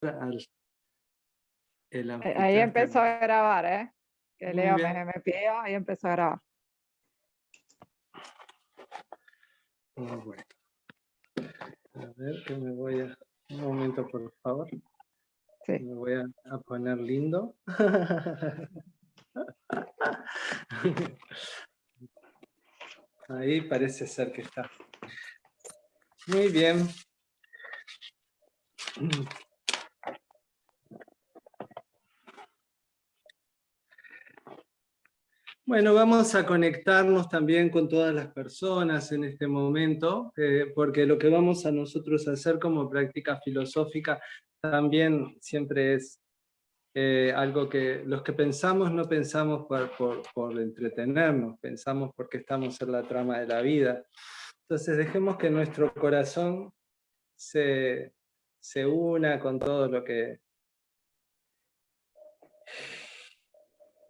al el Ahí anfitrión. empezó a grabar, ¿eh? Que Muy Leo bien. me pidió, ahí empezó a grabar. Muy bueno. A ver, que me voy a... Un momento, por favor. Sí. Me voy a poner lindo. Ahí parece ser que está. Muy bien. Bueno, vamos a conectarnos también con todas las personas en este momento, porque lo que vamos a nosotros a hacer como práctica filosófica también siempre es algo que los que pensamos no pensamos por entretenernos, pensamos porque estamos en la trama de la vida. Entonces dejemos que nuestro corazón se una con todo lo que...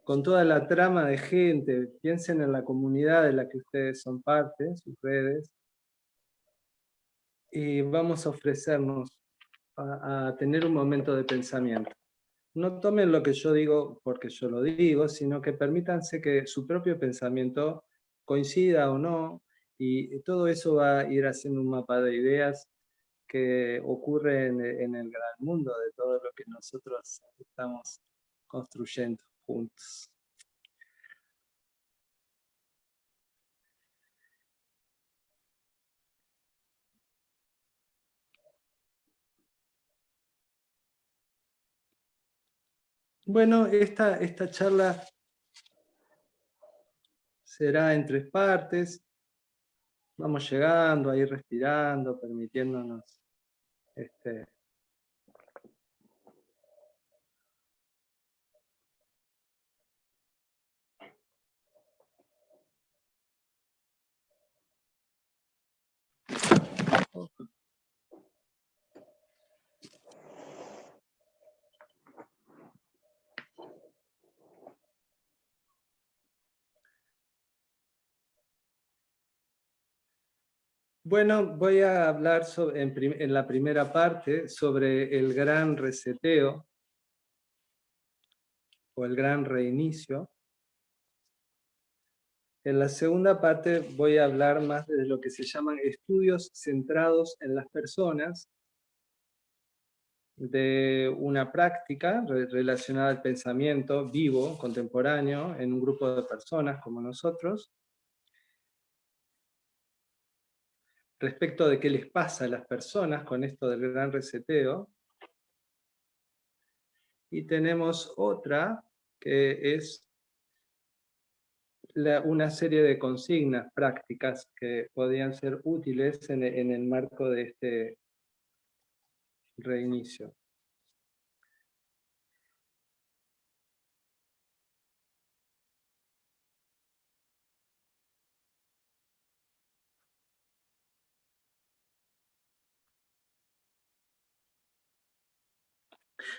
con toda la trama de gente, piensen en la comunidad de la que ustedes son parte, sus redes, y vamos a ofrecernos a tener un momento de pensamiento. No tomen lo que yo digo porque yo lo digo, sino que permítanse que su propio pensamiento coincida o no, y todo eso va a ir haciendo un mapa de ideas que ocurre en el gran mundo de todo lo que nosotros estamos construyendo juntos. Bueno, esta charla será en 3 partes. Vamos llegando, ahí respirando, permitiéndonos Bueno, voy a hablar en la primera parte sobre el gran reseteo o el gran reinicio. En la segunda parte voy a hablar más de lo que se llaman estudios centrados en las personas, de una práctica relacionada al pensamiento vivo, contemporáneo, en un grupo de personas como nosotros, respecto de qué les pasa a las personas con esto del gran reseteo. Y tenemos otra que es una serie de consignas prácticas que podrían ser útiles en el marco de este reinicio.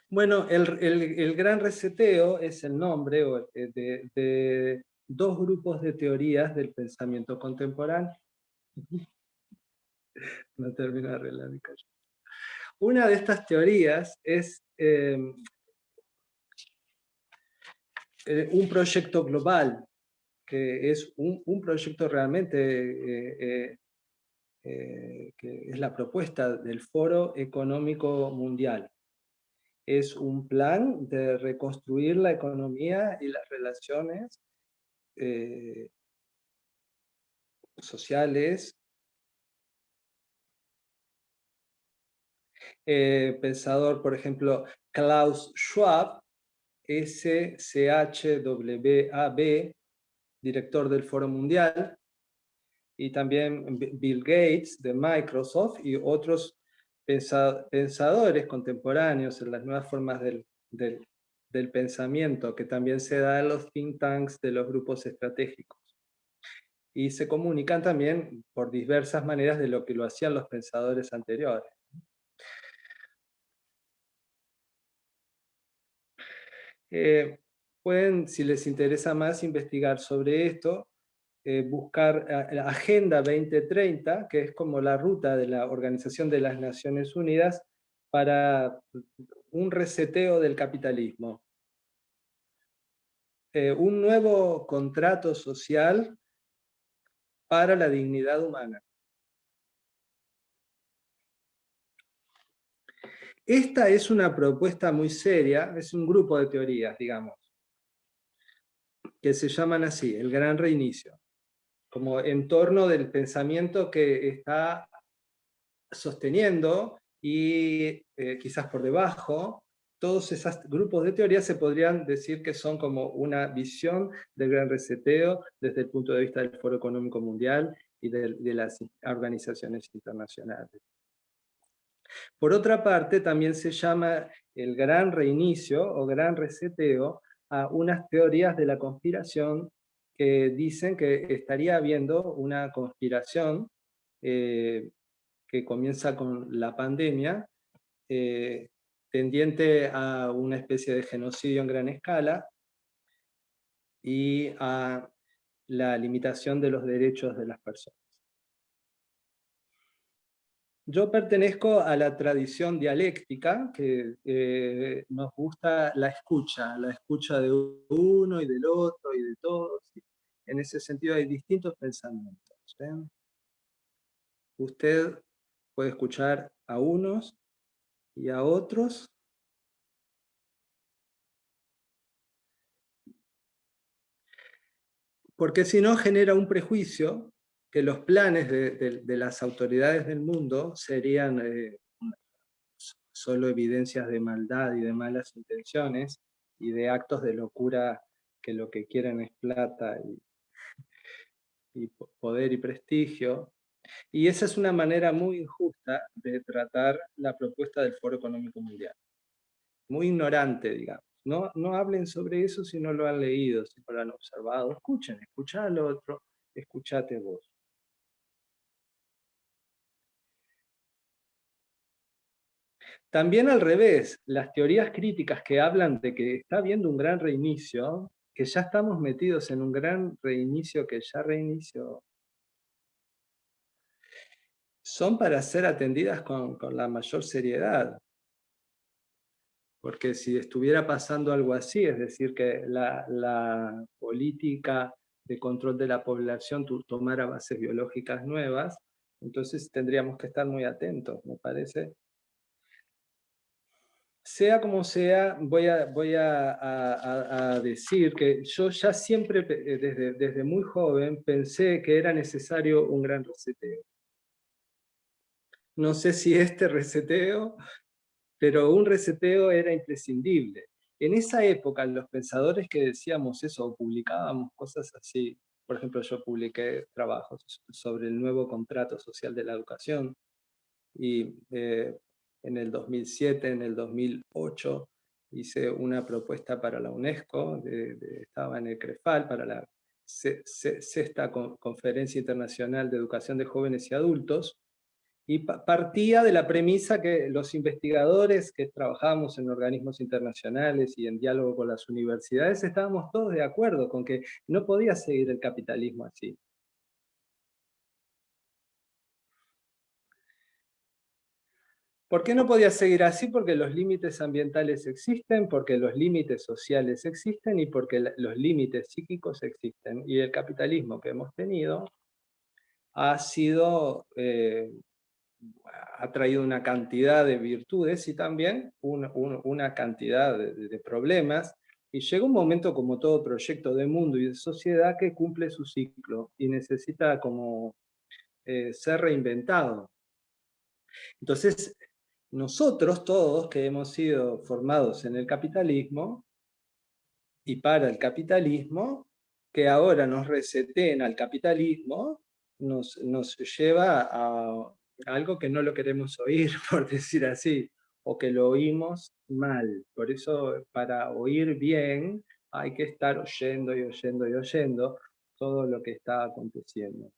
Bueno, el gran reseteo es el nombre de 2 grupos de teorías del pensamiento contemporáneo. No termino de arreglar mi calle. Una de estas teorías es un proyecto global, que es un proyecto realmente que es la propuesta del Foro Económico Mundial. Es un plan de reconstruir la economía y las relaciones sociales. Pensador, por ejemplo, Klaus Schwab, SCHWAB, director del Foro Mundial, y también Bill Gates de Microsoft y otros pensadores contemporáneos en las nuevas formas del pensamiento, que también se da en los think tanks de los grupos estratégicos. Y se comunican también por diversas maneras de lo que lo hacían los pensadores anteriores. Pueden, si les interesa más, investigar sobre esto, buscar la Agenda 2030, que es como la ruta de la Organización de las Naciones Unidas para un reseteo del capitalismo. Un nuevo contrato social para la dignidad humana. Esta es una propuesta muy seria, es un grupo de teorías, digamos, que se llaman así, el gran reinicio, como en torno del pensamiento que está sosteniendo y quizás por debajo, todos esos grupos de teorías se podrían decir que son como una visión del gran reseteo desde el punto de vista del Foro Económico Mundial y de las organizaciones internacionales. Por otra parte, también se llama el gran reinicio o gran reseteo a unas teorías de la conspiración que dicen que estaría habiendo una conspiración que comienza con la pandemia, tendiente a una especie de genocidio en gran escala y a la limitación de los derechos de las personas. Yo pertenezco a la tradición dialéctica, que nos gusta la escucha de uno y del otro y de todos. En ese sentido hay distintos pensamientos. Usted puede escuchar a unos y a otros, porque si no genera un prejuicio que los planes de las autoridades del mundo serían solo evidencias de maldad y de malas intenciones y de actos de locura que lo que quieren es plata y poder y prestigio. Y esa es una manera muy injusta de tratar la propuesta del Foro Económico Mundial. Muy ignorante, digamos. No, no hablen sobre eso si no lo han leído, si no lo han observado. Escuchen, escuchá al otro, escuchate vos. También al revés, las teorías críticas que hablan de que está habiendo un gran reinicio, que ya estamos metidos en un gran reinicio que ya reinició, son para ser atendidas con la mayor seriedad. Porque si estuviera pasando algo así, es decir, que la política de control de la población tomara bases biológicas nuevas, entonces tendríamos que estar muy atentos, me parece. Sea como sea, voy a decir que yo ya siempre, desde muy joven, pensé que era necesario un gran reseteo. No sé si este reseteo, pero un reseteo era imprescindible. En esa época, los pensadores que decíamos eso, o publicábamos cosas así, por ejemplo, yo publiqué trabajos sobre el nuevo contrato social de la educación, y en el 2007, en el 2008, hice una propuesta para la UNESCO, estaba en el CREFAL, para la sexta Conferencia Internacional de Educación de Jóvenes y Adultos, y partía de la premisa que los investigadores que trabajamos en organismos internacionales y en diálogo con las universidades estábamos todos de acuerdo con que no podía seguir el capitalismo así. ¿Por qué no podía seguir así? Porque los límites ambientales existen, porque los límites sociales existen y porque los límites psíquicos existen. Y el capitalismo que hemos tenido ha sido, ha traído una cantidad de virtudes y también una cantidad de problemas. Y llega un momento, como todo proyecto de mundo y de sociedad, que cumple su ciclo y necesita como ser reinventado. Entonces, nosotros todos que hemos sido formados en el capitalismo y para el capitalismo, que ahora nos reseten al capitalismo, nos lleva a algo que no lo queremos oír, por decir así, o que lo oímos mal. Por eso, para oír bien, hay que estar oyendo y oyendo y oyendo todo lo que está aconteciendo.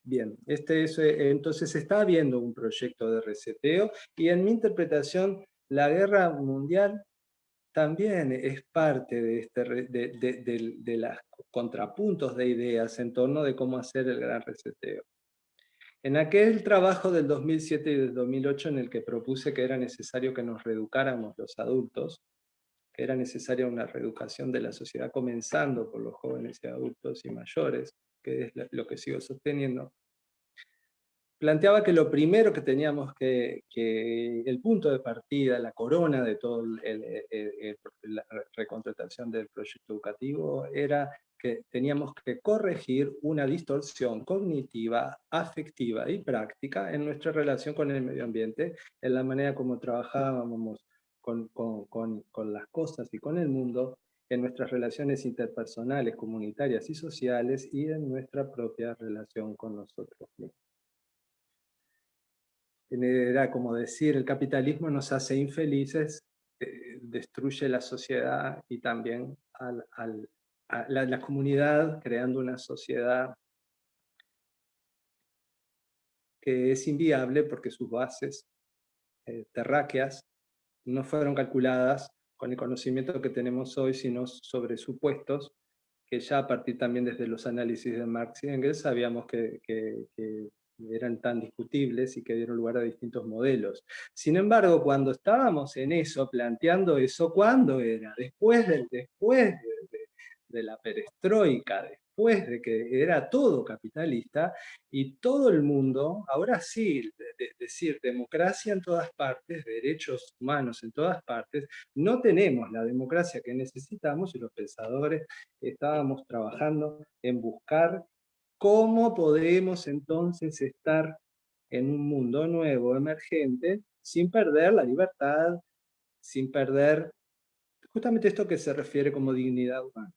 Bien, entonces está habiendo un proyecto de reseteo y en mi interpretación la guerra mundial también es parte de los contrapuntos de ideas en torno de cómo hacer el gran reseteo. En aquel trabajo del 2007 y del 2008 en el que propuse que era necesario que nos reeducáramos los adultos, que era necesaria una reeducación de la sociedad comenzando por los jóvenes y adultos y mayores, que es lo que sigo sosteniendo, planteaba que lo primero que teníamos que el punto de partida, la corona de toda la recontratación del proyecto educativo, era que teníamos que corregir una distorsión cognitiva, afectiva y práctica en nuestra relación con el medio ambiente, en la manera como trabajábamos con las cosas y con el mundo, en nuestras relaciones interpersonales, comunitarias y sociales, y en nuestra propia relación con nosotros mismos. Era como decir, el capitalismo nos hace infelices, destruye la sociedad y también a la comunidad, creando una sociedad que es inviable porque sus bases terráqueas no fueron calculadas con el conocimiento que tenemos hoy, sino sobre supuestos que ya a partir también desde los análisis de Marx y Engels sabíamos que eran tan discutibles y que dieron lugar a distintos modelos. Sin embargo, cuando estábamos en eso, planteando eso, ¿cuándo era? Después de la perestroika, después de que era todo capitalista, y todo el mundo, ahora sí, decir democracia en todas partes, derechos humanos en todas partes, no tenemos la democracia que necesitamos, y los pensadores estábamos trabajando en buscar cómo podemos entonces estar en un mundo nuevo, emergente, sin perder la libertad, sin perder justamente esto que se refiere como dignidad humana.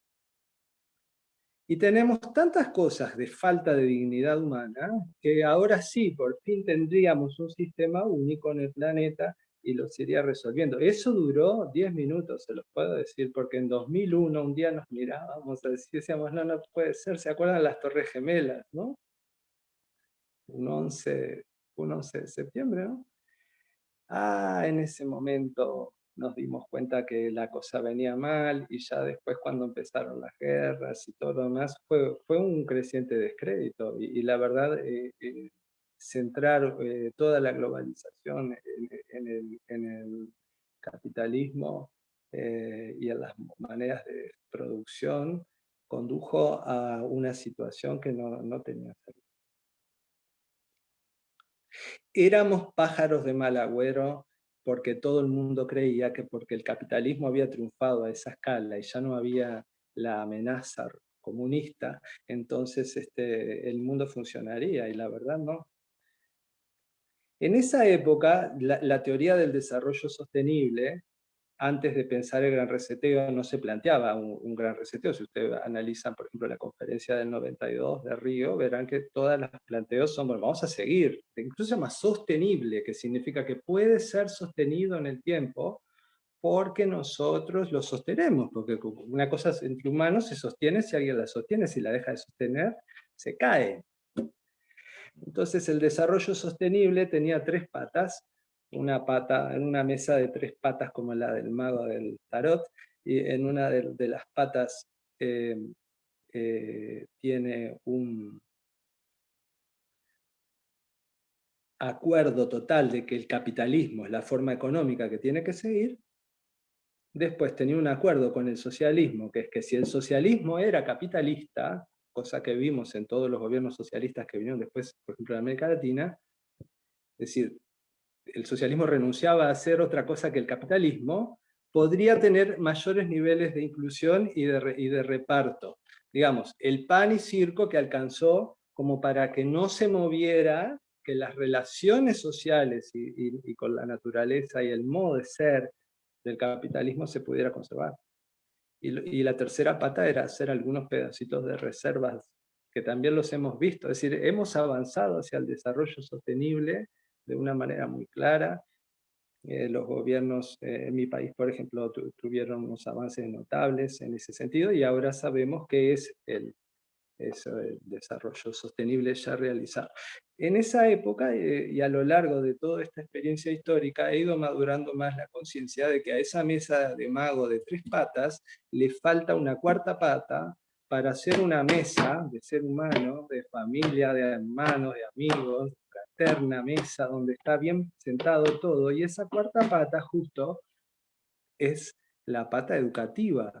Y tenemos tantas cosas de falta de dignidad humana que ahora sí, por fin tendríamos un sistema único en el planeta y lo iría resolviendo. Eso duró 10 minutos, se los puedo decir, porque en 2001 un día nos mirábamos y decíamos, no, no puede ser, ¿se acuerdan las Torres Gemelas, no? Un 11 de septiembre, ¿no? En ese momento nos dimos cuenta que la cosa venía mal, y ya después cuando empezaron las guerras y todo lo demás, fue un creciente descrédito, y la verdad, centrar toda la globalización en el capitalismo y en las maneras de producción condujo a una situación que no tenía salida. Éramos pájaros de mal agüero porque todo el mundo creía que porque el capitalismo había triunfado a esa escala y ya no había la amenaza comunista, entonces el mundo funcionaría, y la verdad no. En esa época, la teoría del desarrollo sostenible, antes de pensar el gran reseteo, no se planteaba un gran reseteo. Si ustedes analizan, por ejemplo, la conferencia del 92 de Río, verán que todas las planteos son, bueno, vamos a seguir, incluso más sostenible, que significa que puede ser sostenido en el tiempo, porque nosotros lo sostenemos, porque una cosa entre humanos se sostiene si alguien la sostiene, si la deja de sostener, se cae. Entonces el desarrollo sostenible tenía tres patas, una pata en una mesa de tres patas como la del mago del tarot, y en una de las patas tiene un acuerdo total de que el capitalismo es la forma económica que tiene que seguir. Después tenía un acuerdo con el socialismo, que es que si el socialismo era capitalista, cosa que vimos en todos los gobiernos socialistas que vinieron después, por ejemplo, en América Latina, es decir, el socialismo renunciaba a hacer otra cosa que el capitalismo, podría tener mayores niveles de inclusión y de reparto. Digamos, el pan y circo que alcanzó como para que no se moviera, que las relaciones sociales y con la naturaleza y el modo de ser del capitalismo se pudiera conservar. Y la tercera pata era hacer algunos pedacitos de reservas, que también los hemos visto. Es decir, hemos avanzado hacia el desarrollo sostenible de una manera muy clara. Los gobiernos en mi país, por ejemplo, tuvieron unos avances notables en ese sentido, y ahora sabemos qué es el desarrollo sostenible ya realizado. En esa época y a lo largo de toda esta experiencia histórica he ido madurando más la conciencia de que a esa mesa de mago de tres patas le falta una cuarta pata, para hacer una mesa de ser humano, de familia, de hermanos, de amigos, fraterna mesa, donde está bien sentado todo, y esa cuarta pata justo es la pata educativa,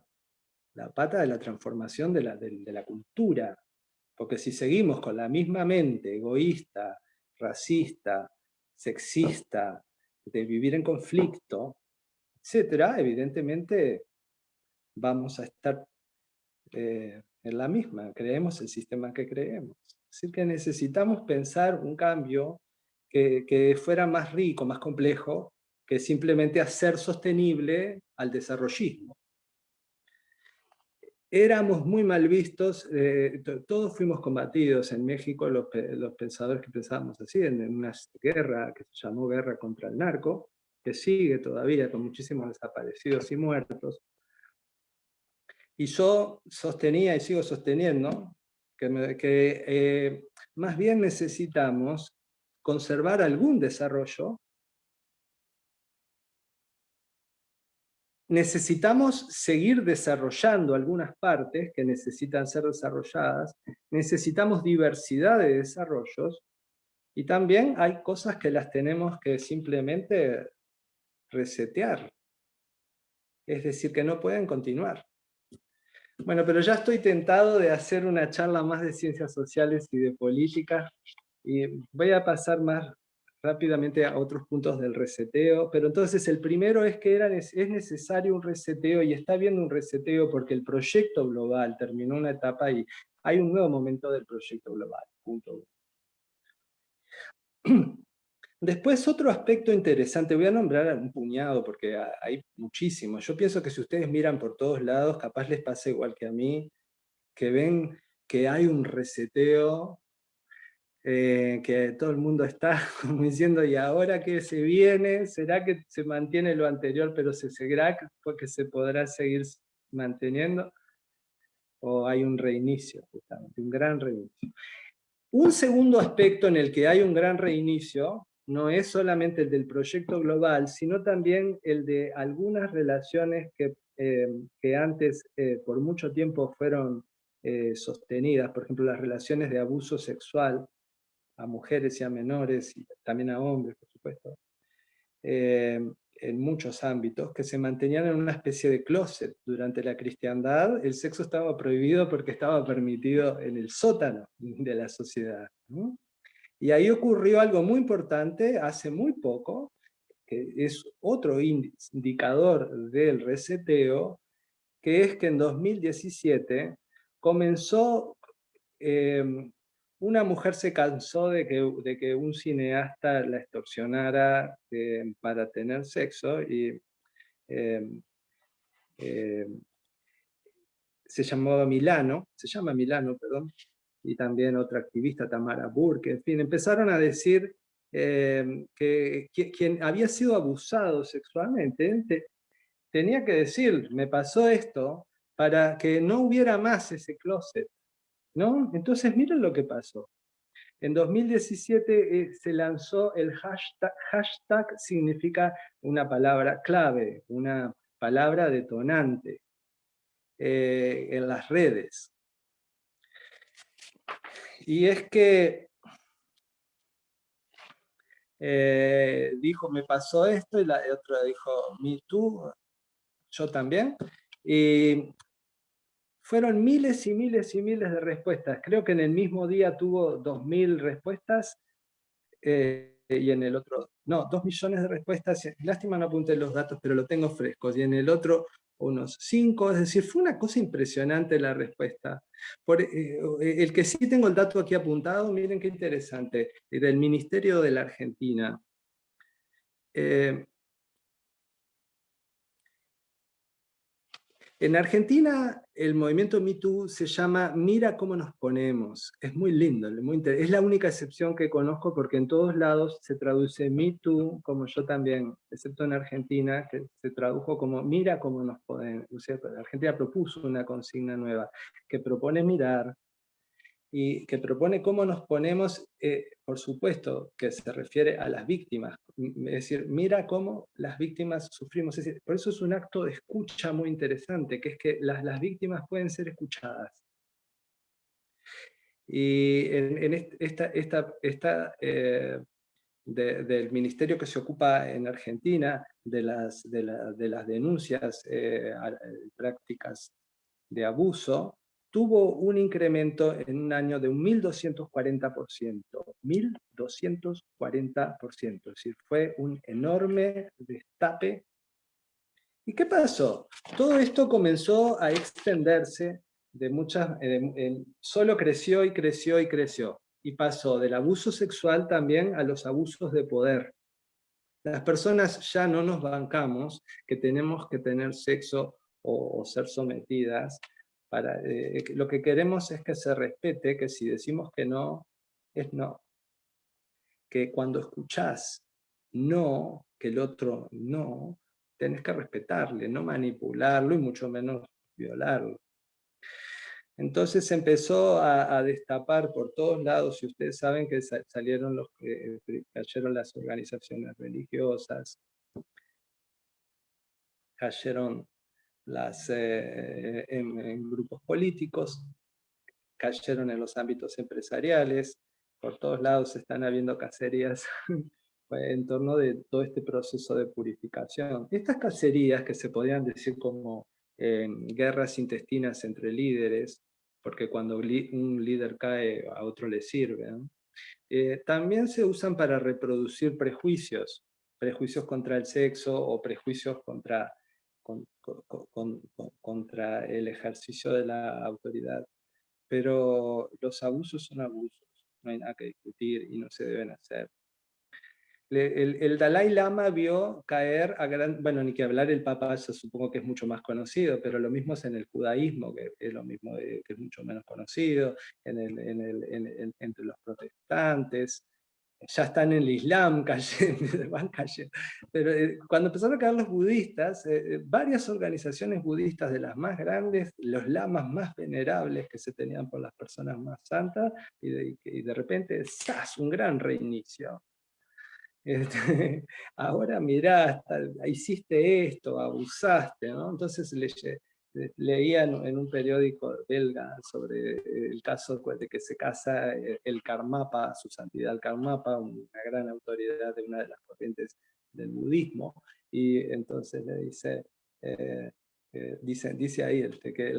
la pata de la transformación de la cultura, porque si seguimos con la misma mente egoísta, racista, sexista, de vivir en conflicto, etcétera, evidentemente vamos a estar en la misma, creemos el sistema que creemos. Así que necesitamos pensar un cambio que fuera más rico, más complejo, que simplemente hacer sostenible al desarrollismo. Éramos muy mal vistos, todos fuimos combatidos en México, los pensadores que pensábamos así, en una guerra que se llamó Guerra contra el Narco, que sigue todavía con muchísimos desaparecidos y muertos. Y yo sostenía y sigo sosteniendo que más bien necesitamos conservar algún desarrollo. Necesitamos seguir desarrollando algunas partes que necesitan ser desarrolladas, necesitamos diversidad de desarrollos, y también hay cosas que las tenemos que simplemente resetear, es decir, que no pueden continuar. Bueno, pero ya estoy tentado de hacer una charla más de ciencias sociales y de política, y voy a pasar más rápidamente a otros puntos del reseteo, pero entonces el primero es que es necesario un reseteo, y está habiendo un reseteo porque el proyecto global terminó una etapa y hay un nuevo momento del proyecto global. Punto. Después, otro aspecto interesante, voy a nombrar un puñado porque hay muchísimos. Yo pienso que si ustedes miran por todos lados, capaz les pasa igual que a mí, que ven que hay un reseteo, que todo el mundo está como diciendo, ¿y ahora qué se viene? ¿Será que se mantiene lo anterior, pero se seguirá porque se podrá seguir manteniendo? ¿O hay un reinicio, justamente, un gran reinicio? Un segundo aspecto en el que hay un gran reinicio no es solamente el del proyecto global, sino también el de algunas relaciones que antes por mucho tiempo fueron sostenidas, por ejemplo las relaciones de abuso sexual a mujeres y a menores, y también a hombres, por supuesto, en muchos ámbitos, que se mantenían en una especie de closet. Durante la cristiandad el sexo estaba prohibido porque estaba permitido en el sótano de la sociedad, ¿no? Y ahí ocurrió algo muy importante hace muy poco, que es otro indicador del reseteo, que es que en 2017 comenzó, una mujer se cansó de que un cineasta la extorsionara para tener sexo, y eh, eh, se llama Milano, perdón, y también otra activista, Tamara Burke, en fin, empezaron a decir que quien había sido abusado sexualmente tenía que decir, me pasó esto, para que no hubiera más ese closet, ¿no? Entonces miren lo que pasó. En 2017 se lanzó el hashtag. Hashtag significa una palabra clave, una palabra detonante en las redes. Y es que dijo, me pasó esto, y la otra dijo, me too, yo también. Y fueron miles y miles y miles de respuestas. Creo que en el mismo día tuvo 2000 respuestas, y en el otro, no, 2 millones de respuestas. Lástima no apunté los datos, pero lo tengo frescos. Y en el otro unos 5, es decir, fue una cosa impresionante la respuesta. El que sí tengo el dato aquí apuntado, miren qué interesante, del Ministerio de la Argentina. En Argentina, el movimiento Me Too se llama Mira cómo nos ponemos. Es muy lindo, es la única excepción que conozco, porque en todos lados se traduce Me Too, como yo también, excepto en Argentina, que se tradujo como Mira cómo nos ponemos. O sea, Argentina propuso una consigna nueva que propone mirar, y que propone cómo nos ponemos, por supuesto, que se refiere a las víctimas. Es decir, mira cómo las víctimas sufrimos. Es decir, por eso es un acto de escucha muy interesante, que es que las víctimas pueden ser escuchadas. Y del ministerio que se ocupa en Argentina de las denuncias prácticas de abuso, tuvo un incremento en un año de un 1240%, 1240%, es decir, fue un enorme destape. ¿Y qué pasó? Todo esto comenzó a extenderse de muchas, solo creció y creció y creció, y pasó del abuso sexual también a los abusos de poder. Las personas ya no nos bancamos que tenemos que tener sexo o ser sometidas. Lo que queremos es que se respete, que si decimos que no, es no. Que cuando escuchás no, que el otro no, tenés que respetarle, no manipularlo y mucho menos violarlo. Entonces se empezó a destapar por todos lados, y ustedes saben que salieron cayeron las organizaciones religiosas, cayeron en grupos políticos, cayeron en los ámbitos empresariales, por todos lados están habiendo cacerías en torno de todo este proceso de purificación. Estas cacerías, que se podrían decir como guerras intestinas entre líderes, porque cuando un líder cae a otro le sirve, ¿no? También se usan para reproducir prejuicios, prejuicios contra el sexo o prejuicios contra el ejercicio de la autoridad. Pero los abusos son abusos, no hay nada que discutir y no se deben hacer. El Dalai Lama vio caer bueno, ni que hablar el Papa, eso supongo que es mucho más conocido, pero lo mismo es en el judaísmo, que es lo mismo, que es mucho menos conocido, entre los protestantes, ya están en el Islam cayendo, van cayendo. Pero cuando empezaron a caer los budistas, varias organizaciones budistas de las más grandes, los lamas más venerables que se tenían por las personas más santas, y de repente, ¡zas!, un gran reinicio. Ahora mirá, hiciste esto, abusaste, ¿no? Entonces leía en un periódico belga sobre el caso de que se casa el Karmapa, su santidad el Karmapa, una gran autoridad de una de las corrientes del budismo, y entonces le dice ahí que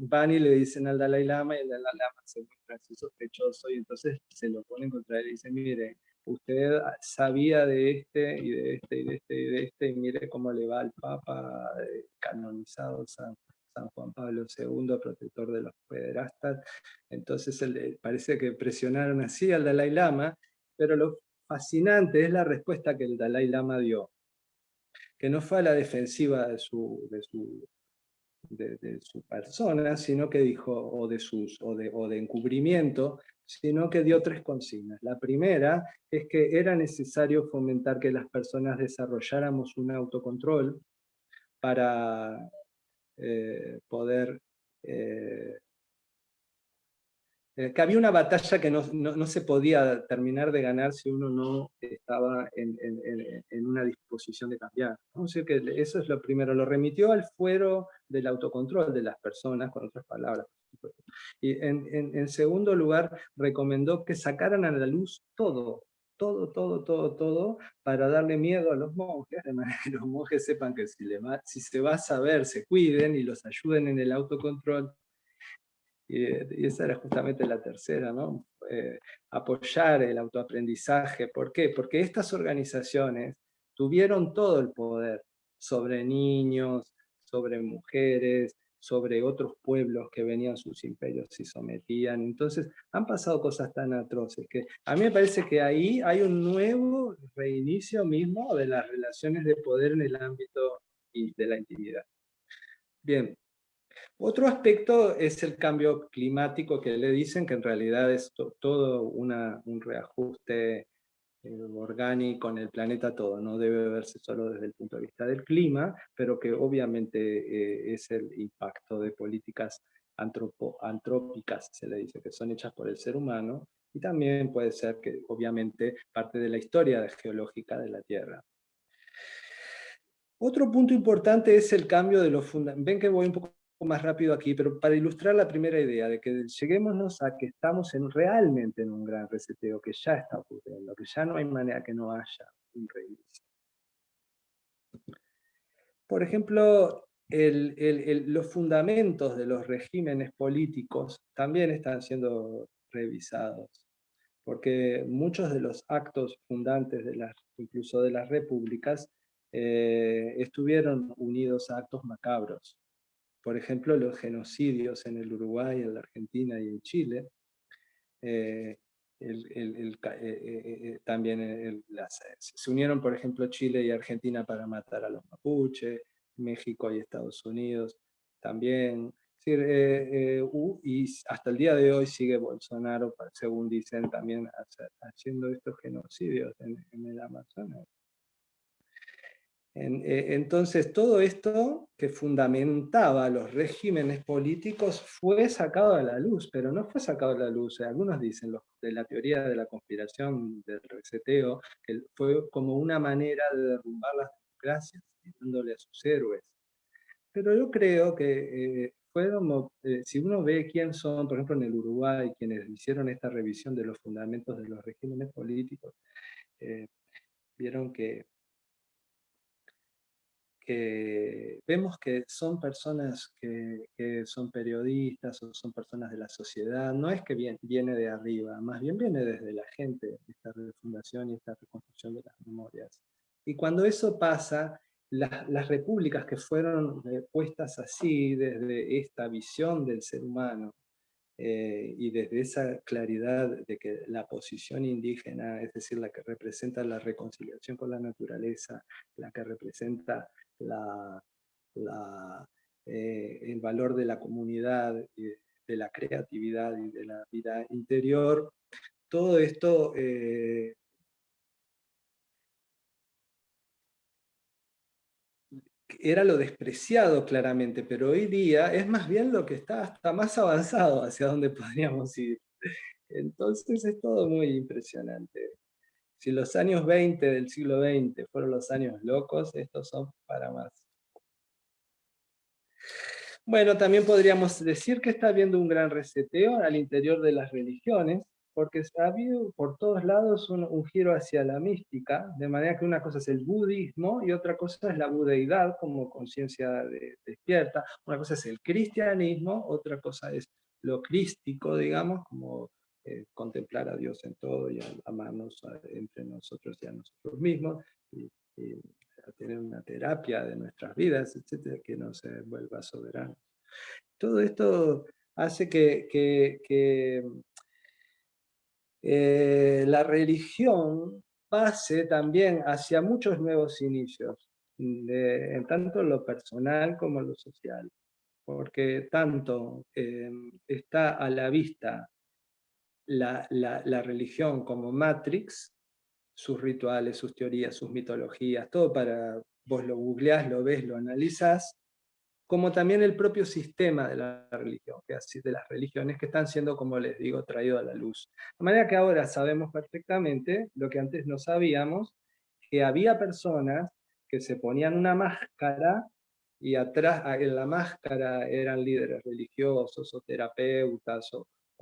van y le dicen al Dalai Lama, y el Dalai Lama se muestra así sospechoso, y entonces se lo ponen contra él y dice, mire, usted sabía de este y de este y de este y de este, y mire cómo le va al Papa canonizado San Juan Pablo II, protector de los pederastas. Entonces parece que presionaron así al Dalai Lama, pero lo fascinante es la respuesta que el Dalai Lama dio, que no fue a la defensiva de su persona, sino que dijo, o de encubrimiento, sino que dio 3 consignas. La primera es que era necesario fomentar que las personas desarrolláramos un autocontrol para poder... que había una batalla que no se podía terminar de ganar si uno no estaba en una disposición de cambiar, ¿no? O sea que eso es lo primero, lo remitió al fuero del autocontrol de las personas, con otras palabras. Y en segundo lugar, recomendó que sacaran a la luz todo, para darle miedo a los monjes, de manera que los monjes sepan que si se va a saber, se cuiden y los ayuden en el autocontrol. Y esa era justamente la tercera, ¿no? Apoyar el autoaprendizaje. ¿Por qué? Porque estas organizaciones tuvieron todo el poder sobre niños, sobre mujeres, sobre otros pueblos que venían sus imperios y sometían. Entonces han pasado cosas tan atroces que a mí me parece que ahí hay un nuevo reinicio mismo de las relaciones de poder en el ámbito de la intimidad. Bien. Otro aspecto es el cambio climático, que le dicen que en realidad es todo un reajuste orgánico en el planeta todo, no debe verse solo desde el punto de vista del clima, pero que obviamente es el impacto de políticas antrópicas, se le dice, que son hechas por el ser humano, y también puede ser que obviamente parte de la historia geológica de la Tierra. Otro punto importante es el cambio de los fundamentos. Ven que voy un poco más rápido aquí, pero para ilustrar la primera idea de que lleguémonos a que estamos realmente en un gran reseteo, que ya está ocurriendo, que ya no hay manera que no haya un reinicio. Por ejemplo, los fundamentos de los regímenes políticos también están siendo revisados, porque muchos de los actos fundantes, incluso de las repúblicas, estuvieron unidos a actos macabros. Por ejemplo, los genocidios en el Uruguay, en la Argentina y en Chile. eh, También se unieron, por ejemplo, Chile y Argentina para matar a los mapuches, México y Estados Unidos también. Es decir, y hasta el día de hoy sigue Bolsonaro, según dicen, también haciendo estos genocidios en el Amazonas. Entonces, todo esto que fundamentaba los regímenes políticos fue sacado a la luz, pero no fue sacado a la luz. Algunos dicen de la teoría de la conspiración, del reseteo, que fue como una manera de derrumbar las democracias, dándole a sus héroes. Pero yo creo que fue como, si uno ve quién son, por ejemplo, en el Uruguay, quienes hicieron esta revisión de los fundamentos de los regímenes políticos, vieron que vemos que son personas que son periodistas o son personas de la sociedad, no es que viene de arriba, más bien viene desde la gente, esta refundación y esta reconstrucción de las memorias. Y cuando eso pasa, las repúblicas que fueron puestas así, desde esta visión del ser humano, y desde esa claridad de que la posición indígena, es decir, la que representa la reconciliación con la naturaleza, la que representa la, el valor de la comunidad, de la creatividad y de la vida interior, todo esto era lo despreciado claramente, pero hoy día es más bien lo que está hasta más avanzado hacia donde podríamos ir. Entonces es todo muy impresionante. Si los años 20 del siglo XX fueron los años locos, estos son para más. Bueno, también podríamos decir que está habiendo un gran reseteo al interior de las religiones, porque ha habido por todos lados un giro hacia la mística, de manera que una cosa es el budismo y otra cosa es la budeidad como conciencia despierta, una cosa es el cristianismo, otra cosa es lo crístico, digamos, como contemplar a Dios en todo y amarnos entre nosotros y a nosotros mismos, y a tener una terapia de nuestras vidas, etcétera, que nos vuelva soberanos. Todo esto hace que la religión pase también hacia muchos nuevos inicios, en tanto lo personal como lo social, porque tanto está a la vista la religión como Matrix, sus rituales, sus teorías, sus mitologías, todo para, vos lo googleás, lo ves, lo analizás, como también el propio sistema de la religión, de las religiones que están siendo, como les digo, traído a la luz. De manera que ahora sabemos perfectamente lo que antes no sabíamos, que había personas que se ponían una máscara y atrás en la máscara eran líderes religiosos o terapeutas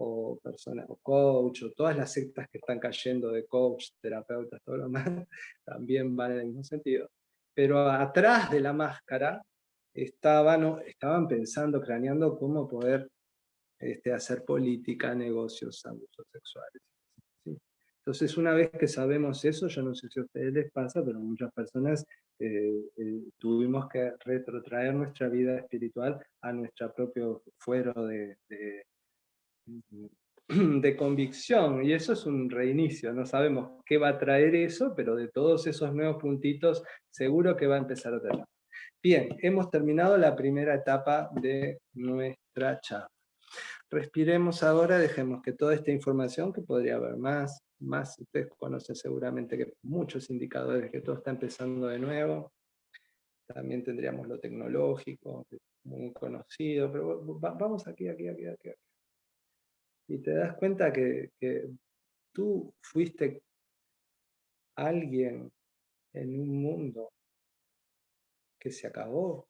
o personas, o coach, o todas las sectas que están cayendo de coach, terapeutas, todo lo más, también van en el mismo sentido. Pero atrás de la máscara estaban pensando, craneando cómo poder hacer política, negocios, abusos sexuales. ¿Sí? Entonces, una vez que sabemos eso, yo no sé si a ustedes les pasa, pero muchas personas tuvimos que retrotraer nuestra vida espiritual a nuestro propio fuero de convicción, y eso es un reinicio, no sabemos qué va a traer eso, pero de todos esos nuevos puntitos, seguro que va a empezar a tener. Bien, hemos terminado la primera etapa de nuestra charla. Respiremos ahora, dejemos que toda esta información, que podría haber más, ustedes conocen seguramente que muchos indicadores que todo está empezando de nuevo. También tendríamos lo tecnológico, muy conocido, pero vamos aquí. Y te das cuenta que tú fuiste alguien en un mundo que se acabó,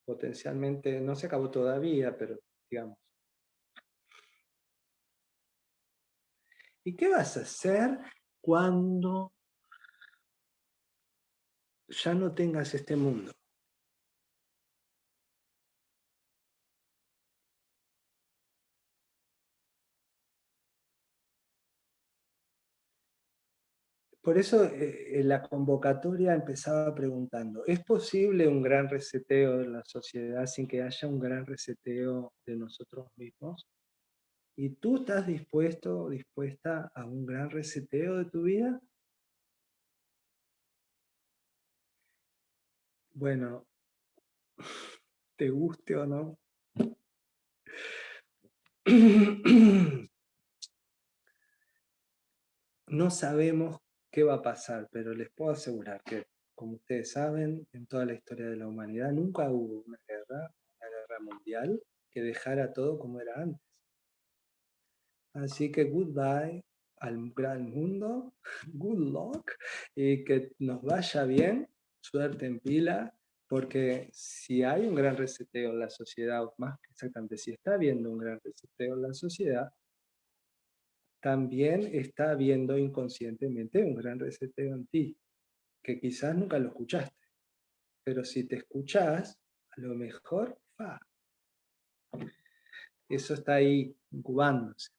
potencialmente, no se acabó todavía, pero digamos. ¿Y qué vas a hacer cuando ya no tengas este mundo? Por eso en la convocatoria empezaba preguntando, ¿es posible un gran reseteo de la sociedad sin que haya un gran reseteo de nosotros mismos? ¿Y tú estás dispuesto o dispuesta a un gran reseteo de tu vida? Bueno, te guste o no. No sabemos qué va a pasar, pero les puedo asegurar que, como ustedes saben, en toda la historia de la humanidad nunca hubo una guerra mundial, que dejara todo como era antes. Así que goodbye al gran mundo, good luck, y que nos vaya bien, suerte en pila, porque si hay un gran reseteo en la sociedad, o más exactamente, si está habiendo un gran reseteo en la sociedad, también está habiendo inconscientemente un gran reseteo en ti, que quizás nunca lo escuchaste, pero si te escuchás, a lo mejor, eso está ahí incubándose.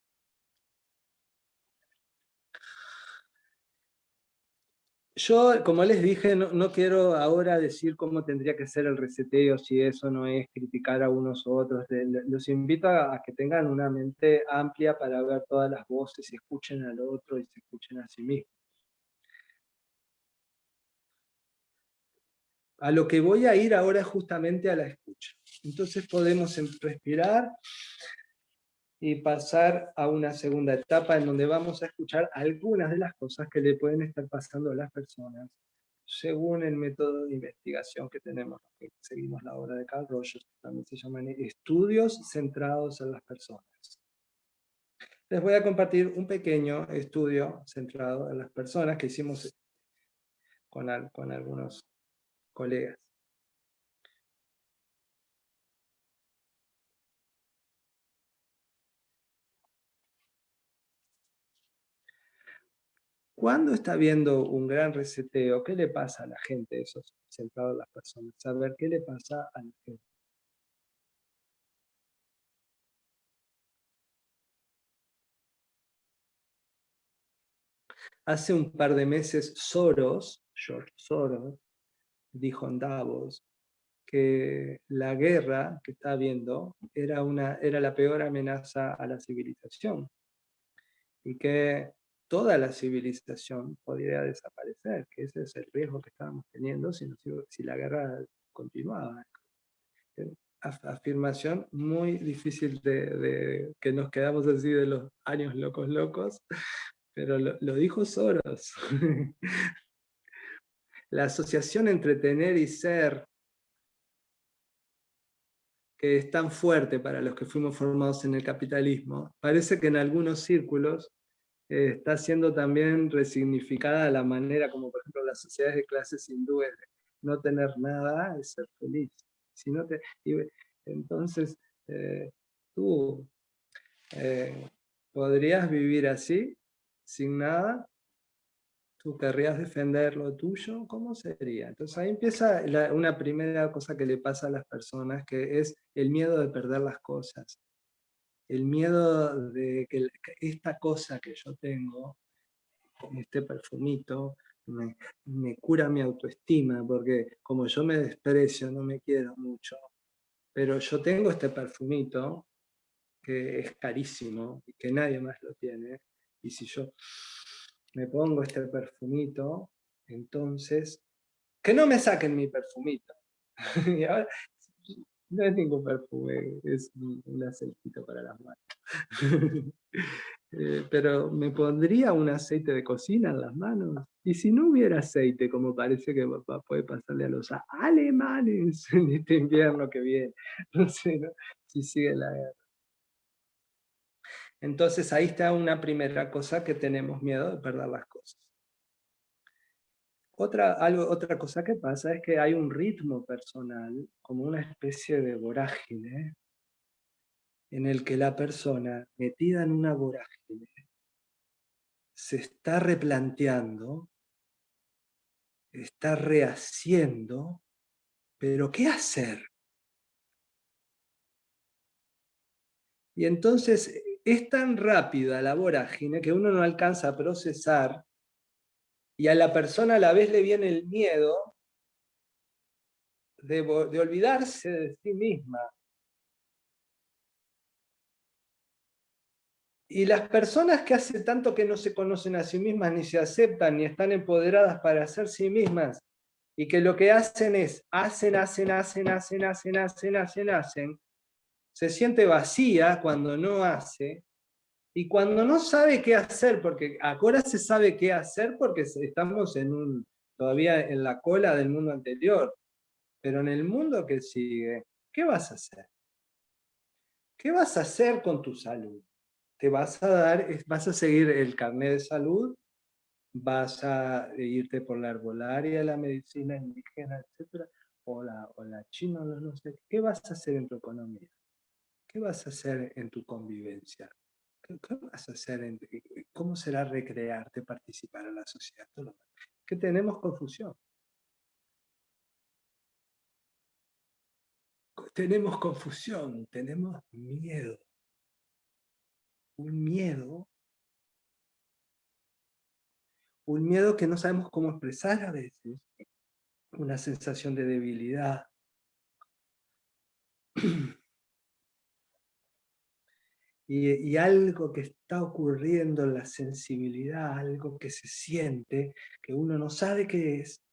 Yo, como les dije, no quiero ahora decir cómo tendría que ser el reseteo, si eso no es criticar a unos u otros. Los invito a que tengan una mente amplia para ver todas las voces, y escuchen al otro y se escuchen a sí mismos. A lo que voy a ir ahora es justamente a la escucha. Entonces podemos respirar y pasar a una segunda etapa en donde vamos a escuchar algunas de las cosas que le pueden estar pasando a las personas según el método de investigación que tenemos, que seguimos la obra de Carl Rogers, que también se llaman estudios centrados en las personas. Les voy a compartir un pequeño estudio centrado en las personas que hicimos con algunos colegas. ¿Cuándo está habiendo un gran reseteo? ¿Qué le pasa a la gente? Eso es centrado en las personas. Saber qué le pasa a la gente. Hace un par de meses George Soros, dijo en Davos que la guerra que está habiendo era la peor amenaza a la civilización y que toda la civilización podría desaparecer, que ese es el riesgo que estábamos teniendo si la guerra continuaba. Afirmación muy difícil que nos quedamos así de los años locos, pero lo dijo Soros. La asociación entre tener y ser, que es tan fuerte para los que fuimos formados en el capitalismo, parece que en algunos círculos está siendo también resignificada la manera como, por ejemplo, las sociedades de clases hindúes, no tener nada es ser feliz. Si no te, entonces, tú podrías vivir así, sin nada. ¿Tú querrías defender lo tuyo? ¿Cómo sería? Entonces ahí empieza una primera cosa que le pasa a las personas, que es el miedo de perder las cosas. El miedo de que esta cosa que yo tengo, este perfumito, me cura mi autoestima, porque como yo me desprecio, no me quiero mucho, pero yo tengo este perfumito que es carísimo y que nadie más lo tiene, y si yo me pongo este perfumito, entonces, que no me saquen mi perfumito. Y ahora, no es ningún perfume, es un aceitito para las manos. Pero me pondría un aceite de cocina en las manos. Y si no hubiera aceite, como parece que puede pasarle a los alemanes en este invierno que viene, no sé, ¿no? Si sigue la guerra. Entonces ahí está una primera cosa, que tenemos miedo de perder las cosas. Otra cosa que pasa es que hay un ritmo personal, como una especie de vorágine, en el que la persona, metida en una vorágine, se está replanteando, está rehaciendo, pero ¿qué hacer? Y entonces es tan rápida la vorágine que uno no alcanza a procesar, y a la persona a la vez le viene el miedo de olvidarse de sí misma. Y las personas que hace tanto que no se conocen a sí mismas, ni se aceptan, ni están empoderadas para ser sí mismas, y que lo que hacen es, hacen, se siente vacía cuando no hace, y cuando no sabe qué hacer, porque ahora se sabe qué hacer porque estamos todavía en la cola del mundo anterior, pero en el mundo que sigue, ¿qué vas a hacer? ¿Qué vas a hacer con tu salud? ¿Te vas a seguir el carnet de salud? ¿Vas a irte por la herbolaria, la medicina indígena, etcétera? O la china, no sé. ¿Qué vas a hacer en tu economía? ¿Qué vas a hacer en tu convivencia? ¿Qué vas a hacer? ¿Cómo será recrearte, participar en la sociedad? Que tenemos confusión. Tenemos confusión, tenemos miedo. Un miedo que no sabemos cómo expresar a veces, una sensación de debilidad. Y algo que está ocurriendo en la sensibilidad, algo que se siente, que uno no sabe qué es,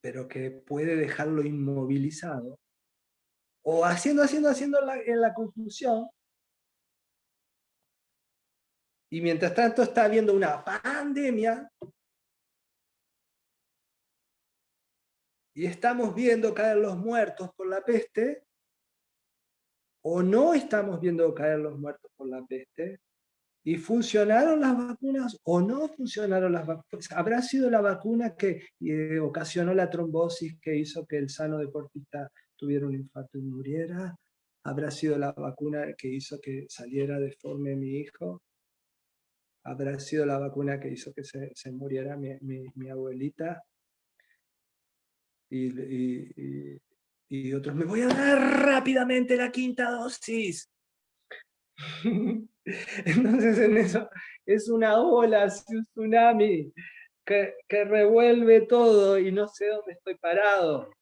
pero que puede dejarlo inmovilizado, o haciendo en la confusión, y mientras tanto está habiendo una pandemia, y estamos viendo caer los muertos por la peste, o no estamos viendo caer los muertos por la peste, ¿y funcionaron las vacunas o no funcionaron las vacunas? ¿Habrá sido la vacuna que ocasionó la trombosis que hizo que el sano deportista tuviera un infarto y muriera? ¿Habrá sido la vacuna que hizo que saliera deforme mi hijo? ¿Habrá sido la vacuna que hizo que se muriera mi abuelita? Y otros, me voy a dar rápidamente la quinta dosis. Entonces en eso es una ola, es un tsunami que revuelve todo y no sé dónde estoy parado.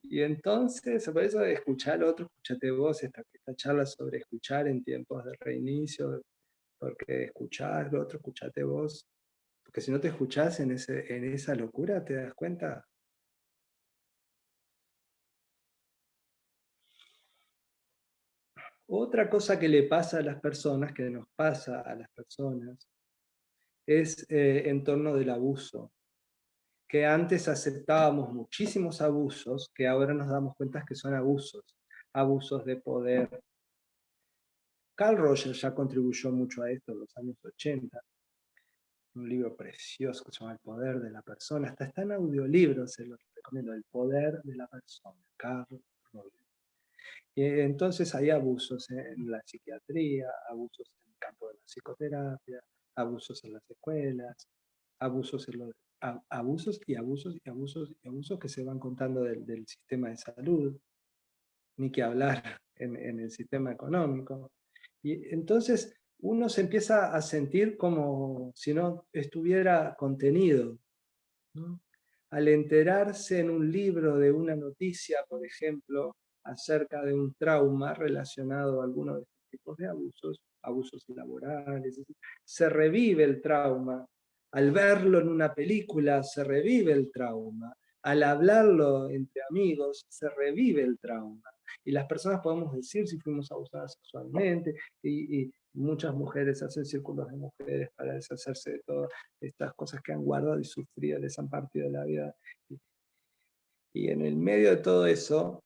Y entonces, por eso escuchar al otro, escúchate vos, esta charla sobre escuchar en tiempos de reinicio, porque escuchar al otro, escúchate vos, porque si no te escuchás en esa locura, te das cuenta. Otra cosa que le pasa a las personas, que nos pasa a las personas, es en torno del abuso, que antes aceptábamos muchísimos abusos, que ahora nos damos cuenta que son abusos de poder. Carl Rogers ya contribuyó mucho a esto en los años 80, un libro precioso que se llama El poder de la persona, hasta está en audiolibro, se lo recomiendo, El poder de la persona, Carl Rogers. Y entonces hay abusos en la psiquiatría, abusos en el campo de la psicoterapia, abusos en las escuelas, abusos en los abusos y abusos y abusos y abusos que se van contando del sistema de salud, ni que hablar en el sistema económico. Y entonces uno se empieza a sentir como si no estuviera contenido, ¿no? Al enterarse en un libro de una noticia, por ejemplo, acerca de un trauma relacionado a alguno de estos tipos de abusos laborales, se revive el trauma. Al verlo en una película, se revive el trauma. Al hablarlo entre amigos, se revive el trauma. Y las personas podemos decir si fuimos abusadas sexualmente, y muchas mujeres hacen círculos de mujeres para deshacerse de todas estas cosas que han guardado y sufrido, les han partido de la vida. Y en el medio de todo eso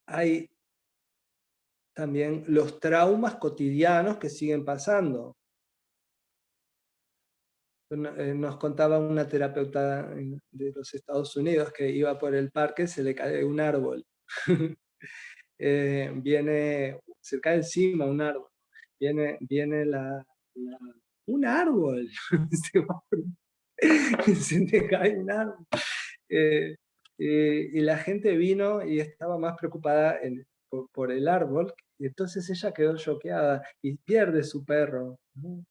hay también los traumas cotidianos que siguen pasando. Nos contaba una terapeuta de los Estados Unidos que iba por el parque, se le cae un árbol. Se cae encima un árbol. Viene un árbol. Se te cae un árbol. Y la gente vino y estaba más preocupada por el árbol, y entonces ella quedó choqueada y pierde su perro, ¿no?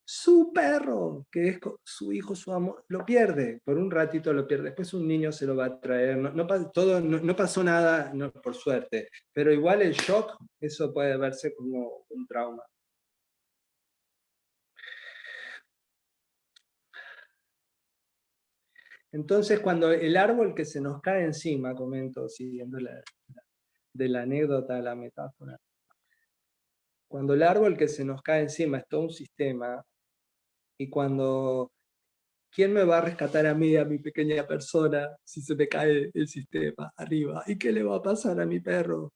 Su perro, que es su hijo, su amor, lo pierde, por un ratito lo pierde, después un niño se lo va a traer, no pasó nada, no, por suerte, pero igual el shock, eso puede verse como un trauma. Entonces, cuando el árbol que se nos cae encima, comento, siguiendo de la anécdota a la metáfora, cuando el árbol que se nos cae encima es todo un sistema, y cuando, ¿quién me va a rescatar a mí, a mi pequeña persona, si se me cae el sistema arriba? ¿Y qué le va a pasar a mi perro?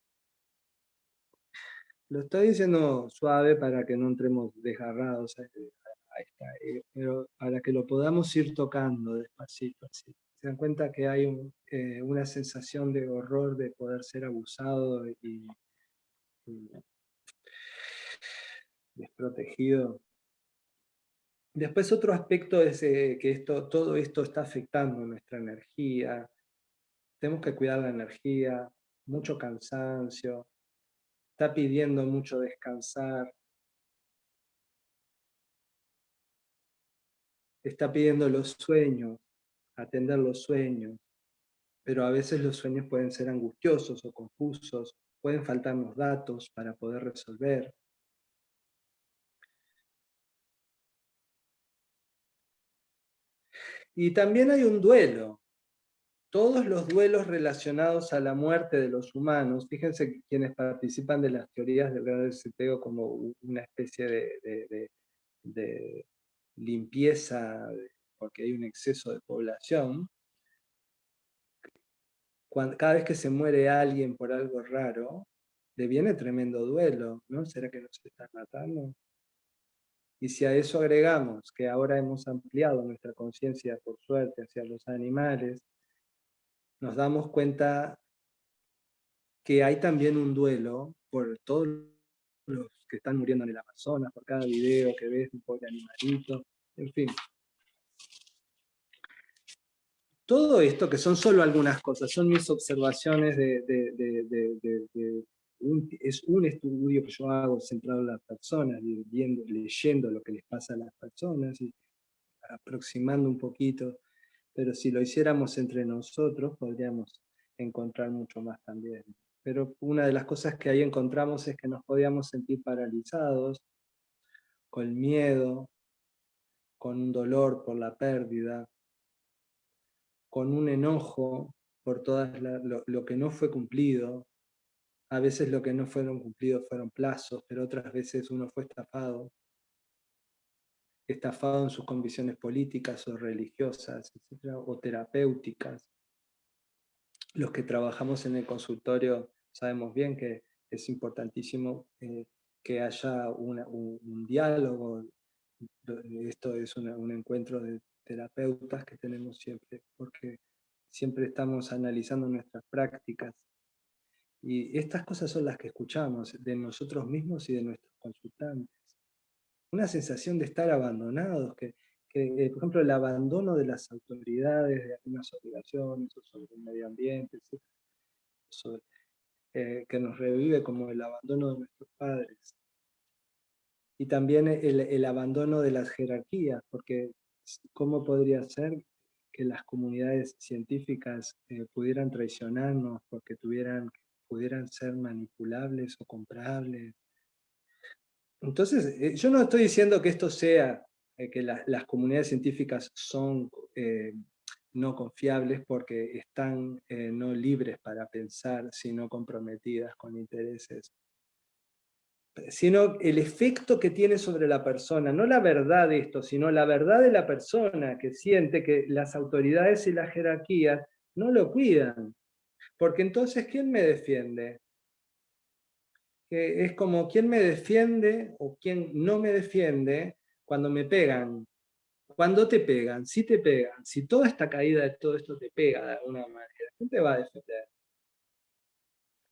Lo estoy diciendo suave para que no entremos desgarrados pero para que lo podamos ir tocando despacito. Así. Se dan cuenta que hay una sensación de horror de poder ser abusado y desprotegido. Después otro aspecto es que todo esto está afectando nuestra energía. Tenemos que cuidar la energía, mucho cansancio, está pidiendo mucho descansar, está pidiendo los sueños, atender los sueños, pero a veces los sueños pueden ser angustiosos o confusos, pueden faltarnos datos para poder resolver. Y también hay un duelo. Todos los duelos relacionados a la muerte de los humanos, fíjense que quienes participan de las teorías del grado de como una especie de limpieza, porque hay un exceso de población, cada vez que se muere alguien por algo raro, le viene tremendo duelo, ¿no? ¿Será que nos están matando? Y si a eso agregamos que ahora hemos ampliado nuestra conciencia, por suerte, hacia los animales, nos damos cuenta que hay también un duelo por todos los que están muriendo en el Amazonas, por cada video que ves, un pobre animalito, en fin. Todo esto, que son solo algunas cosas, son mis observaciones es un estudio que yo hago centrado en las personas, leyendo lo que les pasa a las personas y aproximando un poquito, pero si lo hiciéramos entre nosotros podríamos encontrar mucho más también. Pero una de las cosas que ahí encontramos es que nos podíamos sentir paralizados, con miedo, con un dolor por la pérdida, con un enojo por lo que no fue cumplido. A veces lo que no fueron cumplidos fueron plazos, pero otras veces uno fue estafado en sus convicciones políticas o religiosas, etcétera, o terapéuticas. Los que trabajamos en el consultorio sabemos bien que es importantísimo que haya un diálogo. Esto es un encuentro de terapeutas que tenemos siempre, porque siempre estamos analizando nuestras prácticas. Y estas cosas son las que escuchamos de nosotros mismos y de nuestros consultantes. Una sensación de estar abandonados, por ejemplo, el abandono de las autoridades, de algunas obligaciones, o sobre el medio ambiente, etc., que nos revive como el abandono de nuestros padres. Y también el abandono de las jerarquías, porque ¿cómo podría ser que las comunidades científicas pudieran traicionarnos porque pudieran ser manipulables o comprables? Entonces, yo no estoy diciendo que esto sea, que las comunidades científicas son no confiables porque están no libres para pensar, sino comprometidas con intereses, sino el efecto que tiene sobre la persona, no la verdad de esto, sino la verdad de la persona que siente que las autoridades y las jerarquías no lo cuidan. Porque entonces, ¿quién me defiende? Es como quién me defiende o quién no me defiende cuando me pegan, Cuando te pegan, si toda esta caída de todo esto te pega de alguna manera, ¿quién te va a defender?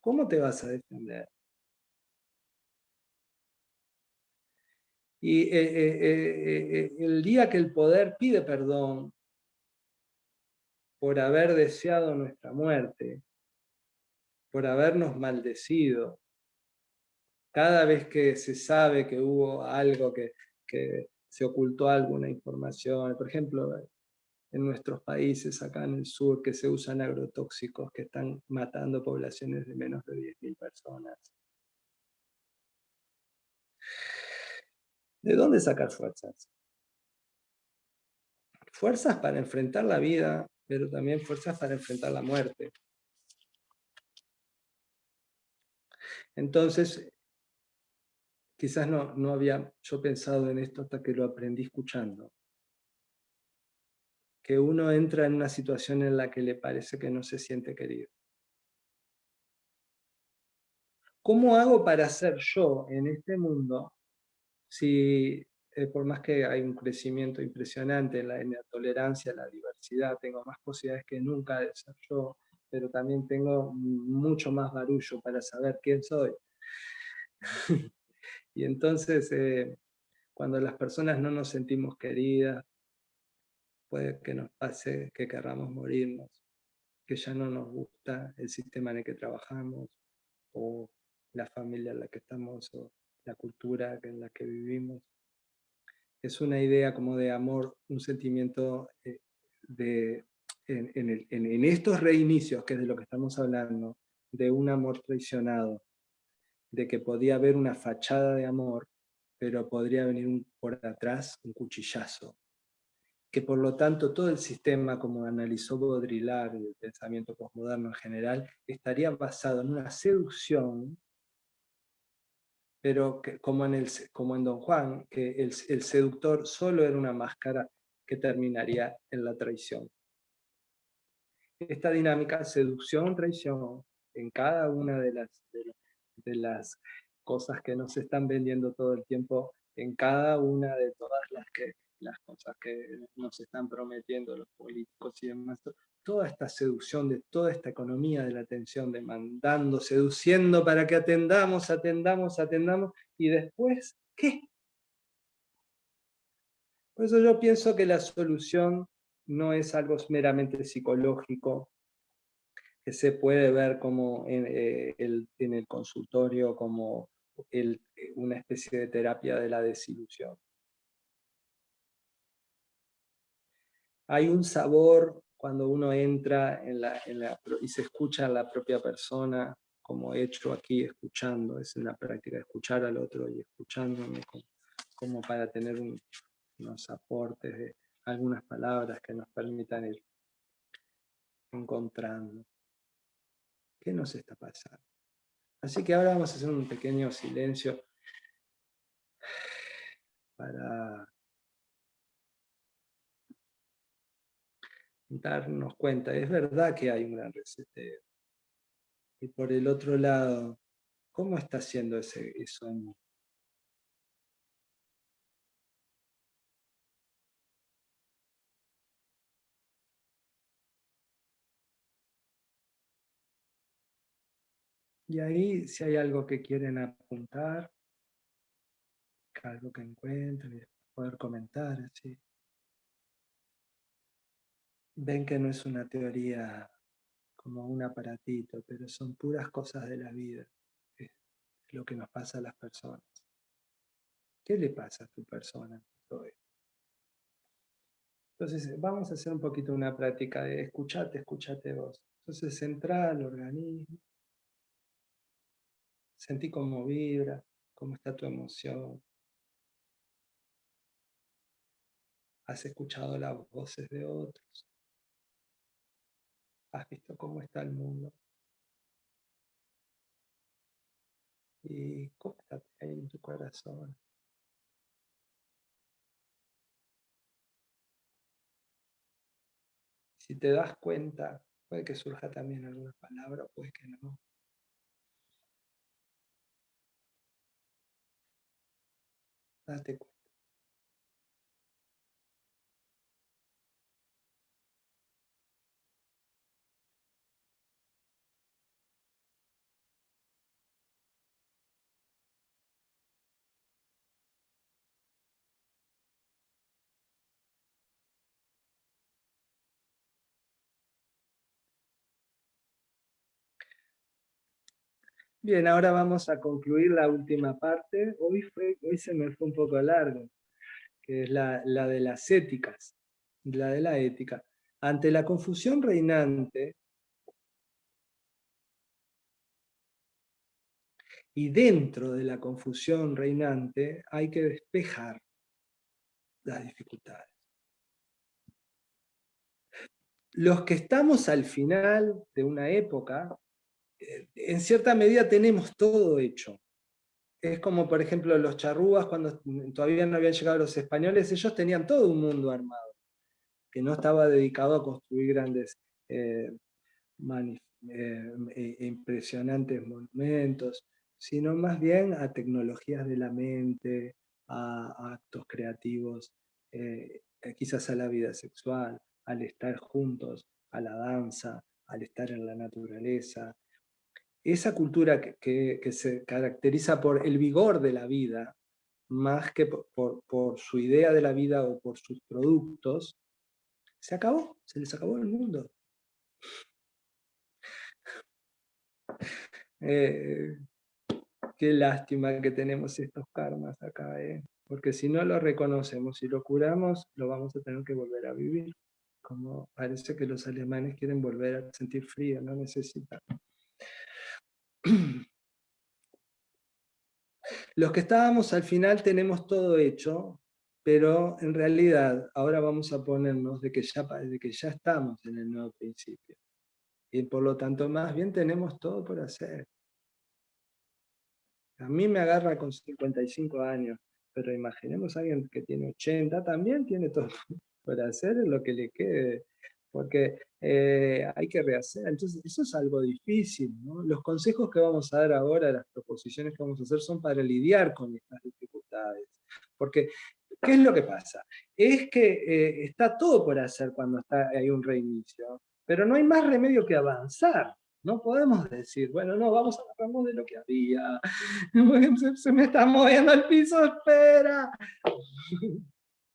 ¿Cómo te vas a defender? Y el día que el poder pide perdón por haber deseado nuestra muerte, por habernos maldecido, cada vez que se sabe que hubo algo que se ocultó alguna información, por ejemplo, en nuestros países, acá en el sur, que se usan agrotóxicos que están matando poblaciones de menos de 10.000 personas. ¿De dónde sacar fuerzas? Fuerzas para enfrentar la vida, pero también fuerzas para enfrentar la muerte. Entonces, quizás no había yo pensado en esto hasta que lo aprendí escuchando. Que uno entra en una situación en la que le parece que no se siente querido. ¿Cómo hago para ser yo en este mundo si, por más que hay un crecimiento impresionante en la tolerancia, en la diversidad, tengo más posibilidades que nunca de ser yo, pero también tengo mucho más barullo para saber quién soy? Y entonces, cuando las personas no nos sentimos queridas, puede que nos pase que querramos morirnos, que ya no nos gusta el sistema en el que trabajamos, o la familia en la que estamos, o la cultura en la que vivimos. Es una idea como de amor, un sentimiento en estos reinicios, que es de lo que estamos hablando, de un amor traicionado, de que podía haber una fachada de amor, pero podría venir por atrás un cuchillazo, que por lo tanto todo el sistema, como analizó Baudrillard y el pensamiento posmoderno en general, estaría basado en una seducción, pero que, como en Don Juan, que el seductor solo era una máscara que terminaría en la traición. Esta dinámica, seducción, traición, en cada una de las cosas que nos están vendiendo todo el tiempo, en cada una de todas las cosas que nos están prometiendo los políticos y demás, toda esta seducción de toda esta economía de la atención, demandando, seduciendo para que atendamos, y después, ¿qué? Por eso yo pienso que la solución no es algo meramente psicológico, que se puede ver como en el consultorio como una especie de terapia de la desilusión. Hay un sabor cuando uno entra y se escucha a la propia persona, como he hecho aquí, escuchando, es una práctica de escuchar al otro y escuchándome como para tener unos aportes de algunas palabras que nos permitan ir encontrando. ¿Qué nos está pasando? Así que ahora vamos a hacer un pequeño silencio para darnos cuenta. Es verdad que hay un gran reseteo. Y por el otro lado, ¿cómo está haciendo eso en mí? Y ahí, si hay algo que quieren apuntar, algo que encuentren, y poder comentar, así. Ven que no es una teoría como un aparatito, pero son puras cosas de la vida. Es lo que nos pasa a las personas. ¿Qué le pasa a tu persona en todo esto? Entonces, vamos a hacer un poquito una práctica de escuchate vos. Entonces, centrá al organismo, sentí cómo vibra, cómo está tu emoción. Has escuchado las voces de otros. Has visto cómo está el mundo. Y cómo está ahí en tu corazón. Si te das cuenta, puede que surja también alguna palabra, puede que no. Date cuenta. Bien, ahora vamos a concluir la última parte. Hoy se me fue un poco largo, que es la de las éticas, la de la ética. Ante la confusión reinante, y dentro de la confusión reinante, hay que despejar las dificultades. Los que estamos al final de una época, en cierta medida tenemos todo hecho. Es como, por ejemplo, los charrúas, cuando todavía no habían llegado los españoles, ellos tenían todo un mundo armado, que no estaba dedicado a construir grandes, impresionantes monumentos, sino más bien a tecnologías de la mente, a actos creativos, quizás a la vida sexual, al estar juntos, a la danza, al estar en la naturaleza. Esa cultura que se caracteriza por el vigor de la vida, más que por su idea de la vida o por sus productos, se acabó, se les acabó el mundo. Qué lástima que tenemos estos karmas acá, porque si no lo reconocemos y lo curamos, lo vamos a tener que volver a vivir. Como parece que los alemanes quieren volver a sentir frío, no necesitan. Los que estábamos al final tenemos todo hecho, pero en realidad ahora vamos a ponernos de que ya estamos en el nuevo principio. Y por lo tanto, más bien tenemos todo por hacer. A mí me agarra con 55 años, pero imaginemos a alguien que tiene 80, también tiene todo por hacer lo que le quede, porque hay que rehacer. Entonces, eso es algo difícil, ¿no? Los consejos que vamos a dar ahora, las proposiciones que vamos a hacer, son para lidiar con estas dificultades. Porque, ¿qué es lo que pasa? Es que está todo por hacer cuando hay un reinicio, pero no hay más remedio que avanzar. No podemos decir, bueno, no, vamos a agarrarnos de lo que había. Se me está moviendo el piso, espera.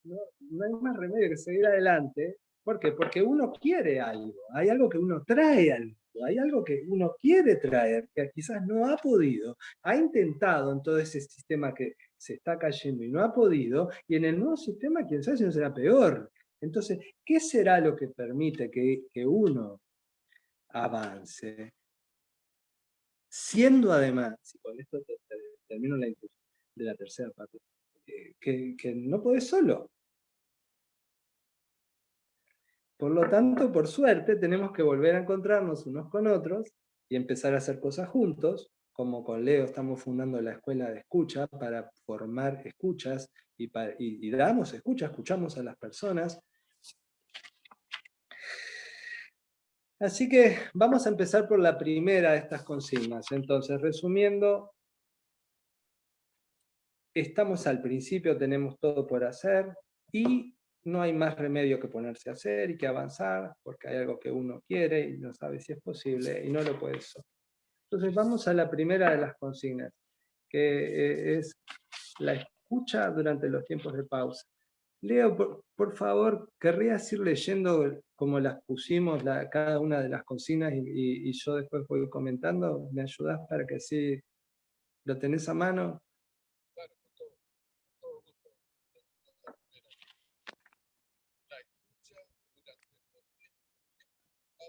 No, no hay más remedio que seguir adelante. ¿Por qué? Porque uno quiere algo. Hay algo que uno trae al mundo. Hay algo que uno quiere traer, que quizás no ha podido. Ha intentado en todo ese sistema que se está cayendo y no ha podido. Y en el nuevo sistema, quién sabe si no será peor. Entonces, ¿qué será lo que permite que uno avance? Siendo además, y con esto termino la introducción de la tercera parte, que no podés solo. Por lo tanto, por suerte, tenemos que volver a encontrarnos unos con otros y empezar a hacer cosas juntos, como con Leo estamos fundando la escuela de escucha para formar escuchas y damos escucha, escuchamos a las personas. Así que vamos a empezar por la primera de estas consignas. Entonces, resumiendo, estamos al principio, tenemos todo por hacer y no hay más remedio que ponerse a hacer y que avanzar, porque hay algo que uno quiere y no sabe si es posible y no lo puede solo. Entonces vamos a la primera de las consignas, que es la escucha durante los tiempos de pausa. Leo, por favor, ¿querrías ir leyendo como las pusimos cada una de las consignas y yo después voy comentando? ¿Me ayudás para que así lo tenés a mano? Claro, con todo gusto. La escucha durante los tiempos de pausa y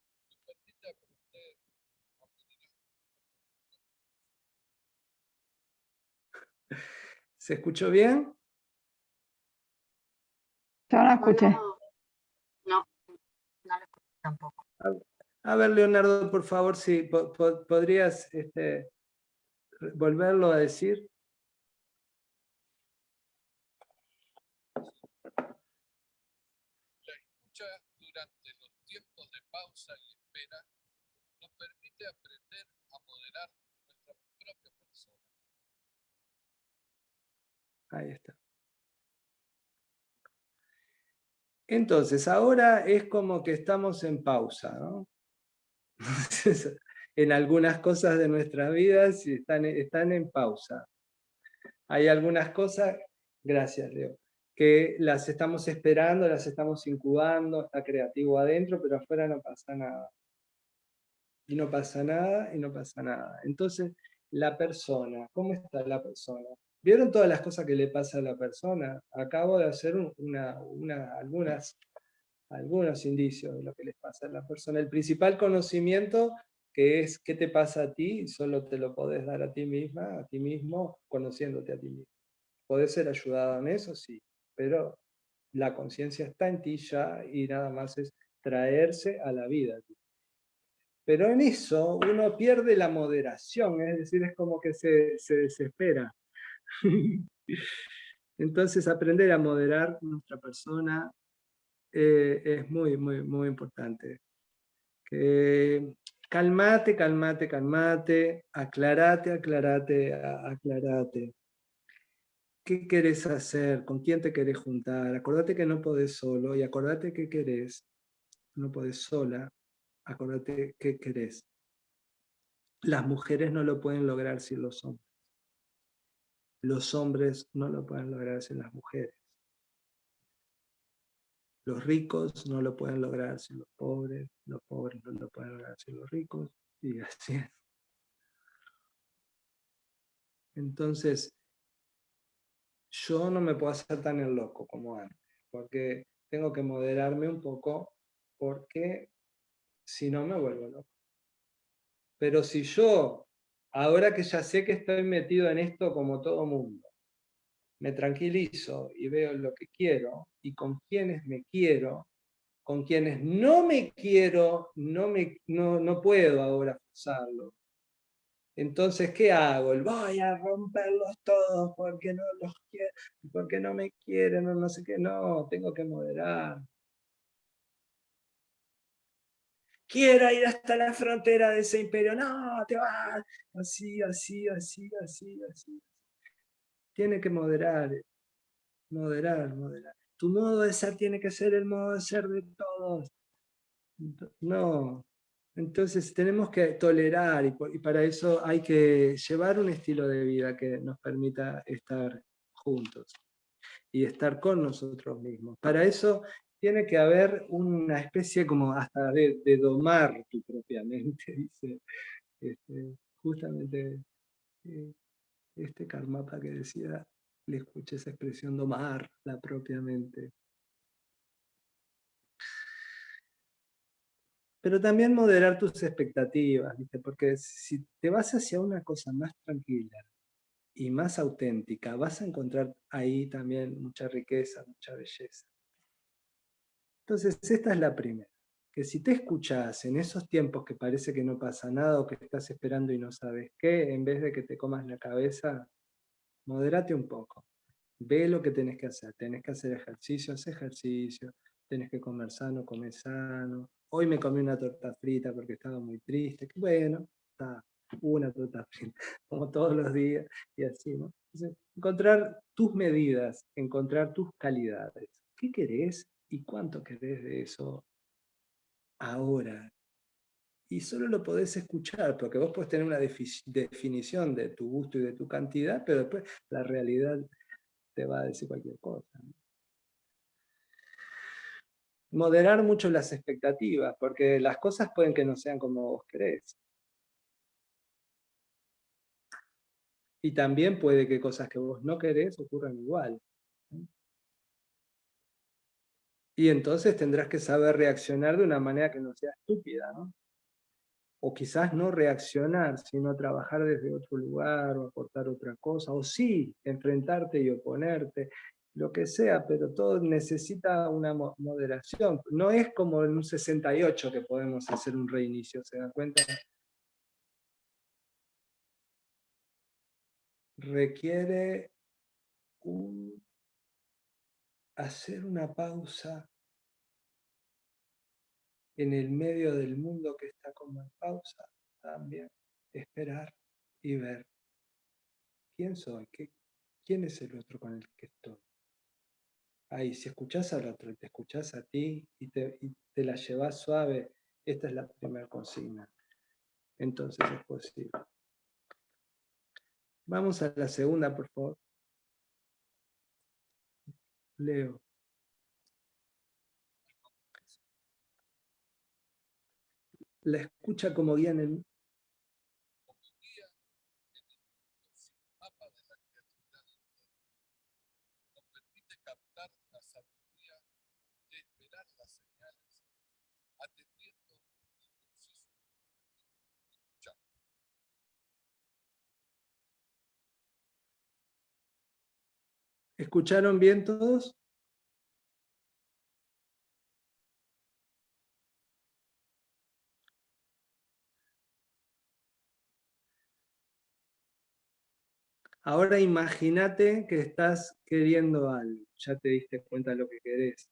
espera. Nos permite aprender a moderar. ¿Se escuchó bien? Yo no escuché. No lo escuché tampoco. A ver, Leonardo, por favor, si podrías volverlo a decir. La escucha durante los tiempos de pausa y espera nos permite aprender a moderar nuestra propia persona. Ahí está. Entonces, ahora es como que estamos en pausa, ¿no? En algunas cosas de nuestras vidas están en pausa. Hay algunas cosas, gracias Leo, que las estamos esperando, las estamos incubando, está creativo adentro, pero afuera no pasa nada. y no pasa nada, y no pasa nada. Entonces, la persona, ¿cómo está la persona? ¿Vieron todas las cosas que le pasa a la persona? Acabo de hacer algunos indicios de lo que les pasa a la persona. El principal conocimiento, que es qué te pasa a ti, solo te lo podés dar a ti misma, a ti mismo, conociéndote a ti mismo. Podés ser ayudado en eso, sí, pero la conciencia está en ti ya y nada más es traerse a la vida. Pero en eso uno pierde la moderación, es decir, es como que se desespera. Entonces aprender a moderar nuestra persona es muy, muy, muy importante. Que calmate, calmate, calmate, aclarate, aclarate, aclarate. ¿Qué querés hacer? ¿Con quién te querés juntar? Acordate que no podés solo y acordate qué querés. No podés sola, acordate qué querés. Las mujeres no lo pueden lograr sin los hombres. Los hombres no lo pueden lograr sin las mujeres. Los ricos no lo pueden lograr sin los pobres no lo pueden lograr sin los ricos, y así es. Entonces, yo no me puedo hacer tan el loco como antes, porque tengo que moderarme un poco, porque si no me vuelvo loco. Pero si yo, ahora que ya sé que estoy metido en esto como todo mundo, me tranquilizo y veo lo que quiero y con quienes me quiero, con quienes no me quiero, no puedo ahora forzarlo. Entonces, ¿qué hago? Voy a romperlos todos porque no los quiero, porque no me quieren, o no sé qué. No, tengo que moderar. Quiero ir hasta la frontera de ese imperio. No, te vas. Así, así, así, así, así. Tiene que moderar, moderar, moderar. Tu modo de ser tiene que ser el modo de ser de todos. No. Entonces tenemos que tolerar y para eso hay que llevar un estilo de vida que nos permita estar juntos y estar con nosotros mismos. Para eso tiene que haber una especie como hasta de domar tu propia mente, dice justamente Karmapa que decía, le escuché esa expresión, domar la propia mente. Pero también moderar tus expectativas, ¿viste? Porque si te vas hacia una cosa más tranquila y más auténtica, vas a encontrar ahí también mucha riqueza, mucha belleza. Entonces, esta es la primera. Que si te escuchás en esos tiempos que parece que no pasa nada o que estás esperando y no sabes qué, en vez de que te comas la cabeza, moderate un poco. Ve lo que tenés que hacer. Tenés que hacer ejercicio, haz ejercicio. Tenés que comer sano, come sano. Hoy me comí una torta frita porque estaba muy triste. Bueno, está una torta frita, como todos los días, y así, ¿no? Entonces, encontrar tus medidas, encontrar tus calidades. ¿Qué querés y cuánto querés de eso ahora? Y solo lo podés escuchar, porque vos podés tener una definición de tu gusto y de tu cantidad, pero después la realidad te va a decir cualquier cosa. Moderar mucho las expectativas, porque las cosas pueden que no sean como vos querés. Y también puede que cosas que vos no querés ocurran igual. Y entonces tendrás que saber reaccionar de una manera que no sea estúpida, ¿no? O quizás no reaccionar, sino trabajar desde otro lugar o aportar otra cosa, o sí, enfrentarte y oponerte, lo que sea, pero todo necesita una moderación. No es como en un 68 que podemos hacer un reinicio, ¿se dan cuenta? Requiere hacer una pausa en el medio del mundo que está como en pausa, también esperar y ver quién soy, quién es el otro con el que estoy. Ahí, si escuchás al otro y te escuchás a ti y te la llevas suave, esta es la primera consigna. Entonces es posible. Vamos a la segunda, por favor. Leo. la escucha como guía en el... como guía en el mundo sin mapa de la creatividad del ser. Nos permite captar la sabiduría de esperar las señales, atendiendo el proceso de escuchar. ¿Escucharon bien todos? Ahora imagínate que estás queriendo algo, ya te diste cuenta de lo que querés.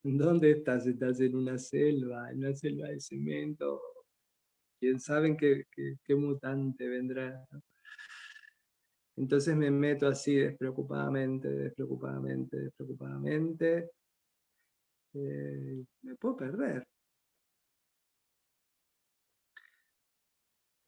¿Dónde estás? ¿Estás en una selva de cemento? ¿Quién sabe qué mutante vendrá? Entonces me meto así despreocupadamente, me puedo perder.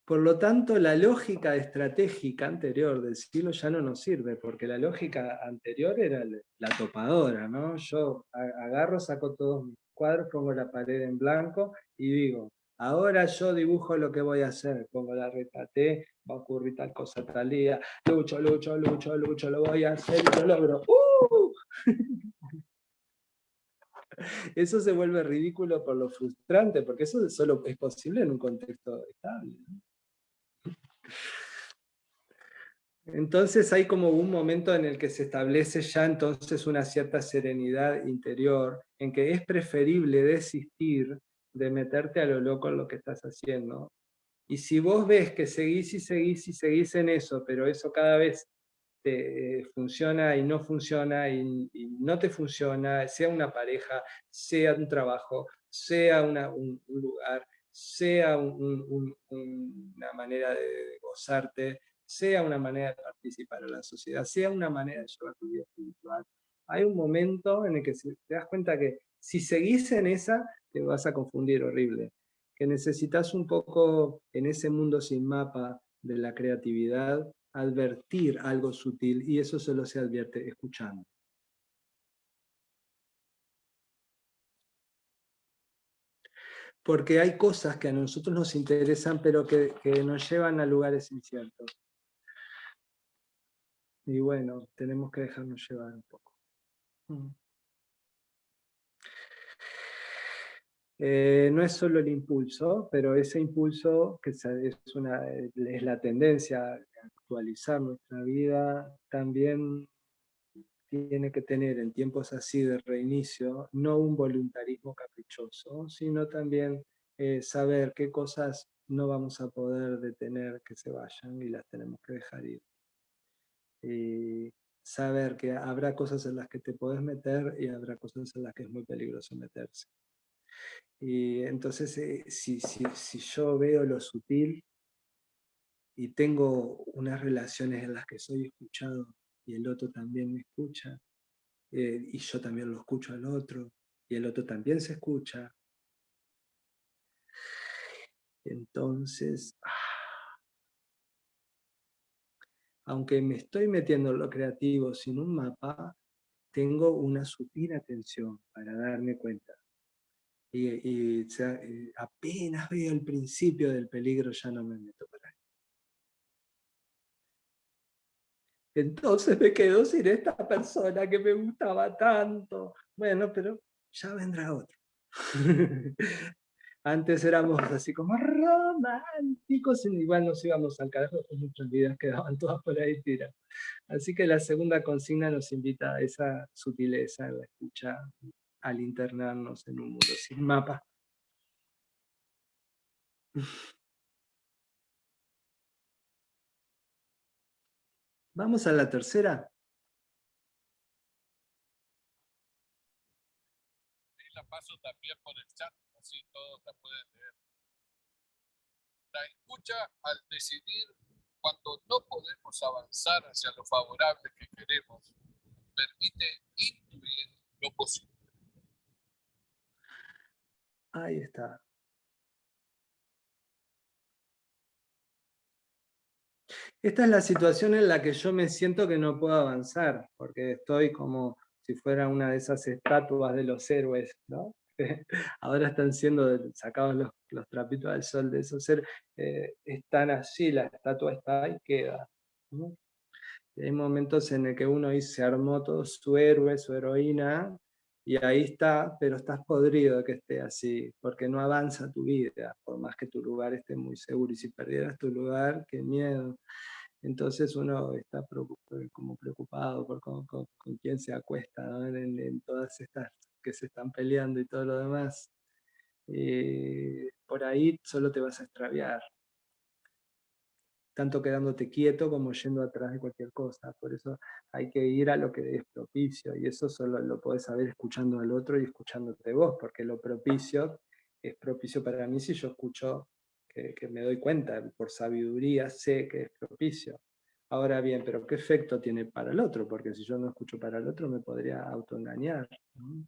Por lo tanto, la lógica estratégica anterior del siglo ya no nos sirve, porque la lógica anterior era la topadora, ¿no? Yo agarro, saco todos mis cuadros, pongo la pared en blanco y digo, ahora yo dibujo lo que voy a hacer, pongo la letra T, va a ocurrir tal cosa tal día, lucho, lo voy a hacer y lo logro. Eso se vuelve ridículo por lo frustrante, porque eso solo es posible en un contexto estable, ¿no? Entonces hay como un momento en el que se establece ya entonces una cierta serenidad interior, en que es preferible desistir de meterte a lo loco en lo que estás haciendo. Y si vos ves que seguís y seguís y seguís en eso, pero eso cada vez te funciona y no funciona y no te funciona, sea una pareja, sea un trabajo, sea un lugar, sea una manera de gozarte, sea una manera de participar en la sociedad, sea una manera de llevar tu vida espiritual. Hay un momento en el que te das cuenta que si seguís en esa, te vas a confundir horrible. Que necesitas un poco en ese mundo sin mapa de la creatividad, advertir algo sutil, y eso solo se advierte escuchando. Porque hay cosas que a nosotros nos interesan, pero que nos llevan a lugares inciertos. Y bueno, tenemos que dejarnos llevar un poco. No es solo el impulso, pero ese impulso, que es la tendencia a actualizar nuestra vida, también tiene que tener en tiempos así de reinicio, no un voluntarismo caprichoso, sino también saber qué cosas no vamos a poder detener que se vayan y las tenemos que dejar ir. Y saber que habrá cosas en las que te podés meter y habrá cosas en las que es muy peligroso meterse. Y entonces, si yo veo lo sutil y tengo unas relaciones en las que soy escuchado y el otro también me escucha, y yo también lo escucho al otro, y el otro también se escucha. Entonces, aunque me estoy metiendo en lo creativo sin un mapa, tengo una sutil atención para darme cuenta. Y apenas veo el principio del peligro, ya no me meto por ahí. Entonces me quedo sin esta persona que me gustaba tanto. Bueno, pero ya vendrá otro. Antes éramos así como románticos, y igual nos íbamos al carajo con nuestras vidas, quedaban todas por ahí tiradas. Así que la segunda consigna nos invita a esa sutileza en la escucha, al internarnos en un mundo sin mapa. Vamos a la tercera. Y la paso también por el chat, así todos la pueden leer. La escucha al decidir cuando no podemos avanzar hacia lo favorable que queremos, permite intuir lo posible. Ahí está. Esta es la situación en la que yo me siento que no puedo avanzar, porque estoy como si fuera una de esas estatuas de los héroes, ¿no? ahora están siendo sacados los trapitos al sol de esos seres, están allí, la estatua está y queda, ¿no? Y hay momentos en el que uno ahí se armó todo su héroe, su heroína, y ahí está, pero estás podrido de que esté así, porque no avanza tu vida, por más que tu lugar esté muy seguro, y si perdieras tu lugar, qué miedo. Entonces uno está como preocupado por con quién se acuesta, ¿no? En todas estas que se están peleando y todo lo demás. Por ahí solo te vas a extraviar, tanto quedándote quieto como yendo atrás de cualquier cosa. Por eso hay que ir a lo que es propicio, y eso solo lo podés saber escuchando al otro y escuchándote vos, porque lo propicio es propicio para mí si yo escucho, que me doy cuenta, por sabiduría sé que es propicio. Ahora bien, pero ¿qué efecto tiene para el otro? Porque si yo no escucho para el otro me podría autoengañar, ¿no?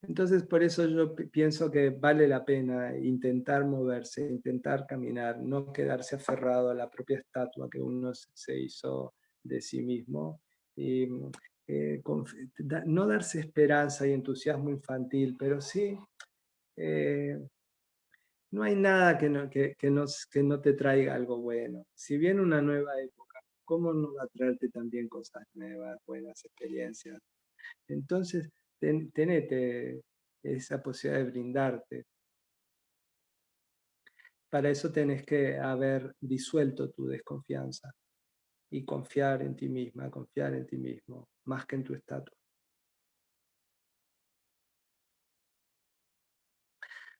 Entonces, por eso yo pienso que vale la pena intentar moverse, intentar caminar, no quedarse aferrado a la propia estatua que uno se hizo de sí mismo, y no darse esperanza y entusiasmo infantil, pero sí, eh, no hay nada que no te traiga algo bueno. Si viene una nueva época, ¿cómo no va a traerte también cosas nuevas, buenas experiencias? Entonces, tenete esa posibilidad de brindarte. Para eso tenés que haber disuelto tu desconfianza y confiar en ti misma, confiar en ti mismo, más que en tu estatus.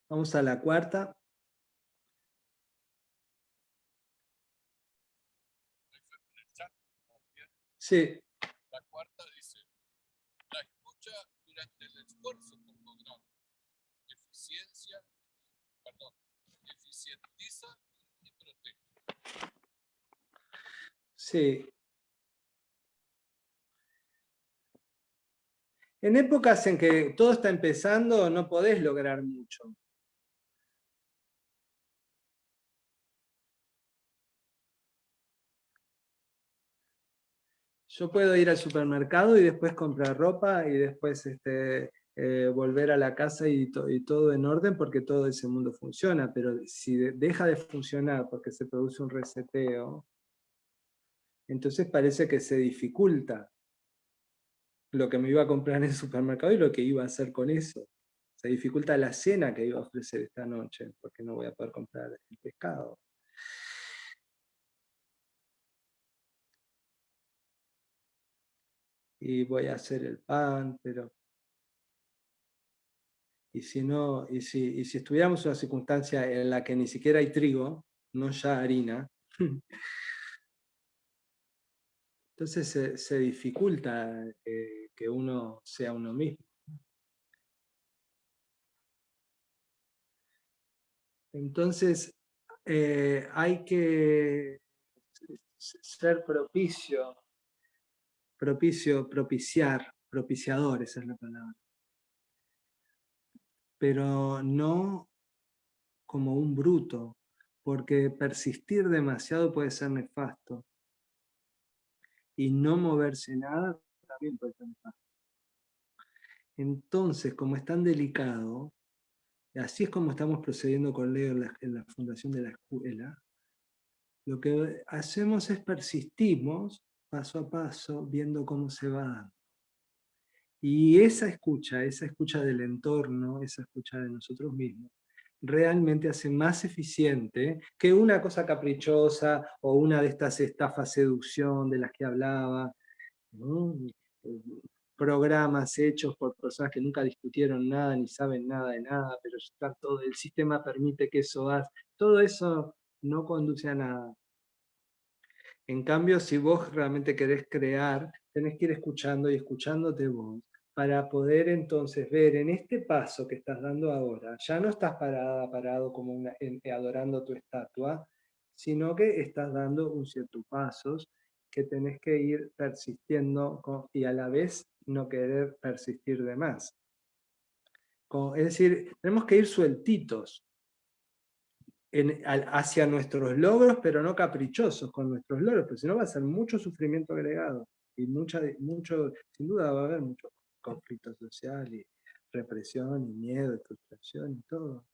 Vamos a la cuarta. En el chat, ¿no? Bien. Sí, La cuarta dice, la escucha durante el esfuerzo como grado, eficientiza y protege. sí. En épocas en que todo está empezando, no podés lograr mucho. Yo puedo ir al supermercado y después comprar ropa y después volver a la casa y todo en orden porque todo ese mundo funciona, pero si deja de funcionar porque se produce un reseteo, entonces parece que se dificulta lo que me iba a comprar en el supermercado y lo que iba a hacer con eso. Se dificulta la cena que iba a ofrecer esta noche porque no voy a poder comprar el pescado. Y voy a hacer el pan, pero y si no, y si estuviéramos en una circunstancia en la que ni siquiera hay trigo, no ya harina, entonces se dificulta que uno sea uno mismo. Entonces hay que ser propiciador, esa es la palabra. Pero no como un bruto, porque persistir demasiado puede ser nefasto. Y no moverse nada también puede ser nefasto. Entonces, como es tan delicado, así es como estamos procediendo con Leo en la fundación de la escuela, lo que hacemos es persistimos paso a paso, viendo cómo se va dando. Y esa escucha del entorno, esa escucha de nosotros mismos, realmente hace más eficiente que una cosa caprichosa o una de estas estafas seducción de las que hablaba, ¿no? Programas hechos por personas que nunca discutieron nada ni saben nada de nada, pero está todo, el sistema permite que eso haga. Todo eso no conduce a nada. En cambio, si vos realmente querés crear, tenés que ir escuchando y escuchándote vos, para poder entonces ver en este paso que estás dando ahora, ya no estás parado como adorando tu estatua, sino que estás dando un cierto pasos que tenés que ir persistiendo y a la vez no querer persistir de más. Es decir, tenemos que ir sueltitos hacia nuestros logros, pero no caprichosos con nuestros logros, porque si no va a ser mucho sufrimiento agregado y sin duda va a haber mucho conflicto social y represión y miedo, frustración y todo.